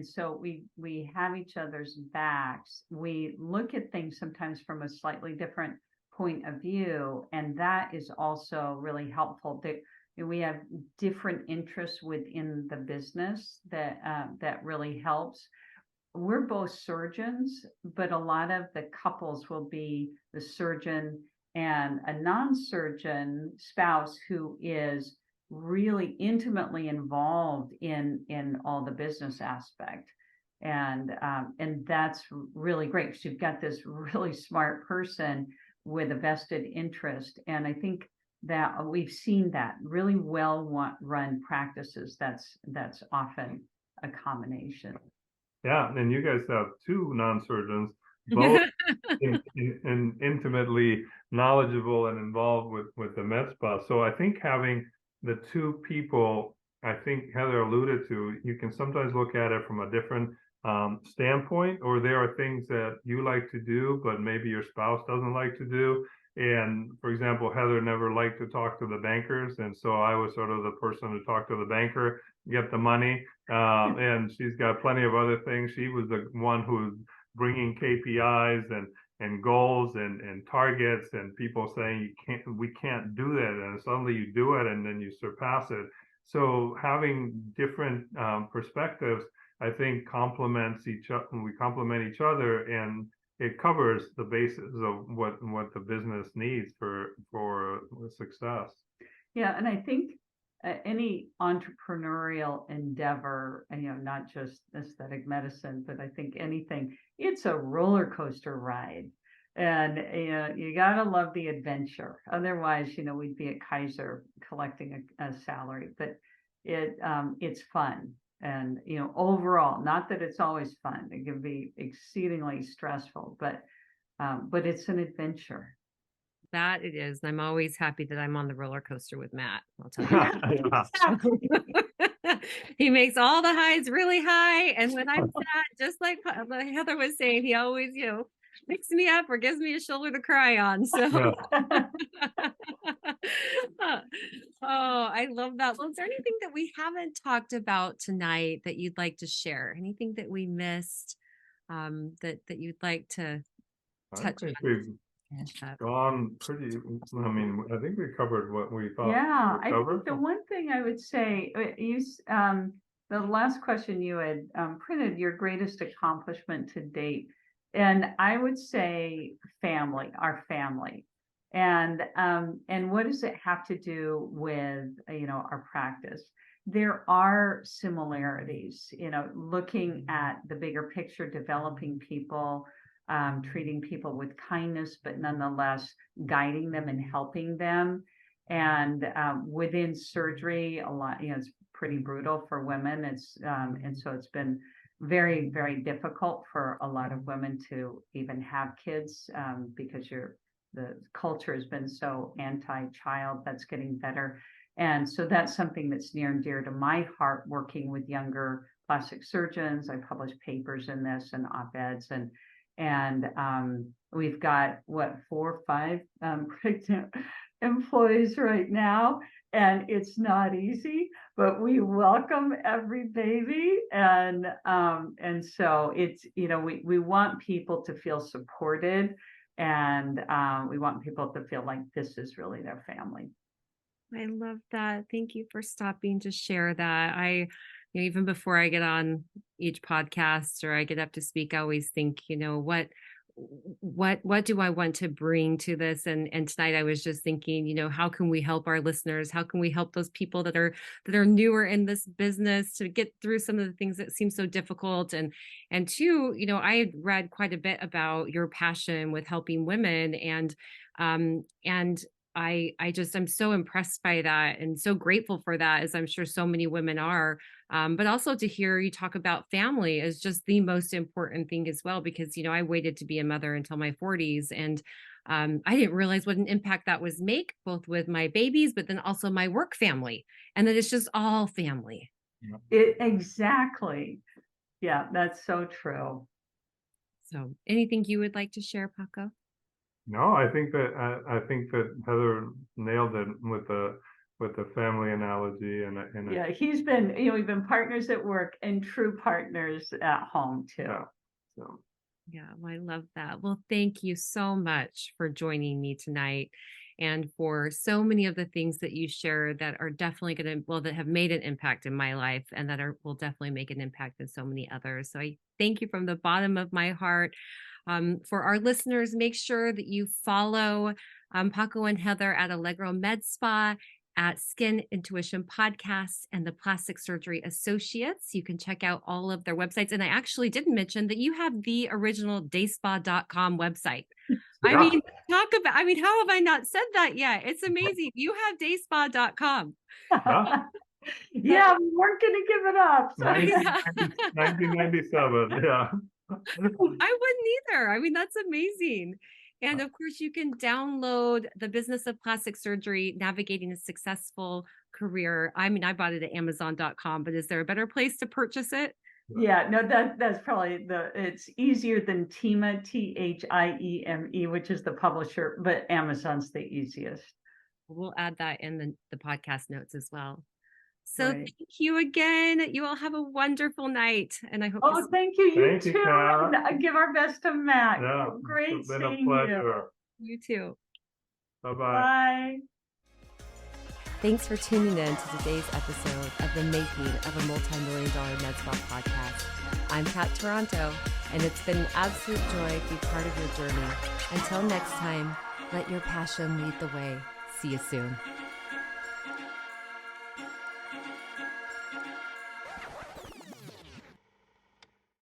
so we have each other's backs. We look at things sometimes from a slightly different point of view, and that is also really helpful. That we have different interests within the business that really helps. We're both surgeons, but a lot of the couples will be the surgeon and a non-surgeon spouse who is really intimately involved in all the business aspect. And that's really great because you've got this really smart person with a vested interest. And I think that we've seen that really well run practices. That's often a combination. Yeah, and you guys have two non-surgeons, both intimately knowledgeable and involved with the med spa. So I think having the two people, I think Heather alluded to, you can sometimes look at it from a different standpoint, or there are things that you like to do, but maybe your spouse doesn't like to do. And for example, Heather never liked to talk to the bankers. And so I was sort of the person to talk to the banker, get the money. And she's got plenty of other things. She was the one who was bringing KPIs and goals and targets and people saying we can't do that, and suddenly you do it and then you surpass it. So having different perspectives, I think, complements each other. We complement each other, and it covers the basis of what the business needs for success. Yeah, and I think any entrepreneurial endeavor, not just aesthetic medicine, but I think anything, it's a roller coaster ride. And you gotta love the adventure. Otherwise, we'd be at Kaiser collecting a salary. But it's fun, and overall, not that it's always fun. It can be exceedingly stressful, but it's an adventure. That it is. And I'm always happy that I'm on the roller coaster with Matt. I'll tell you. He makes all the highs really high. And when I'm sad, just like Heather was saying, he always, picks me up or gives me a shoulder to cry on. So Oh, I love that. Well, is there anything that we haven't talked about tonight that you'd like to share? Anything that we missed that you'd like to I touch think on? we've gone pretty, I mean, I think we covered what we thought. Yeah, we I covered. think the one thing I would say, the last question you had printed, your greatest accomplishment to date, and I would say family, our family, and what does it have to do with our practice? There are similarities, looking at the bigger picture, developing people, treating people with kindness, but nonetheless guiding them and helping them. And within surgery, a lot, it's pretty brutal for women. And so it's been very, very difficult for a lot of women to even have kids because the culture has been so anti-child. That's getting better. And so that's something that's near and dear to my heart, working with younger plastic surgeons. I publish papers in this and op-eds, and we've got 4 or 5 pregnant employees right now, and it's not easy, but we welcome every baby, and so it's we want people to feel supported, and we want people to feel like this is really their family. I love that. Thank you for stopping to share that. Even before I get on each podcast or I get up to speak, I always think, what do I want to bring to this? And tonight I was just thinking, how can we help our listeners? How can we help those people that are newer in this business to get through some of the things that seem so difficult? And two, I had read quite a bit about your passion with helping women, and I'm so impressed by that and so grateful for that, as I'm sure so many women are. But also to hear you talk about family is just the most important thing as well, because, I waited to be a mother until my 40s, and I didn't realize what an impact that was make, both with my babies, but then also my work family, and that it's just all family. Exactly. Yeah, that's so true. So anything you would like to share, Paco? No, I think that Heather nailed it with the family analogy, and yeah, he's been, we've been partners at work and true partners at home too. Yeah. So. Yeah, well, I love that. Well, thank you so much for joining me tonight, and for so many of the things that you share that are definitely that have made an impact in my life, and that will definitely make an impact in so many others. So I thank you from the bottom of my heart. For our listeners, make sure that you follow Paco and Heather at Allegro Medspa, at Skintuition Podcast, and the Plastic Surgery Associates. You can check out all of their websites. And I actually didn't mention that you have the original dayspa.com website. Yeah. How have I not said that yet? It's amazing. You have dayspa.com. Yeah, we weren't going to give it up. 1997, yeah. I wouldn't either. That's amazing. And of course, you can download The Business of Plastic Surgery, Navigating a Successful Career. I bought it at Amazon.com, but is there a better place to purchase it? Yeah, no, that's probably it's easier than Thieme, THIEME, which is the publisher, but Amazon's the easiest. We'll add that in the podcast notes as well. So right. Thank you again. You all have a wonderful night. And I hope. Thank you. You too. And give our best to Matt. Yeah, great it's been seeing a pleasure. You too. Bye-bye. Bye. Thanks for tuning in to today's episode of The Making of a Multi-Million-Dollar Medspa podcast. I'm Kat Toronto, and it's been an absolute joy to be part of your journey. Until next time, let your passion lead the way. See you soon.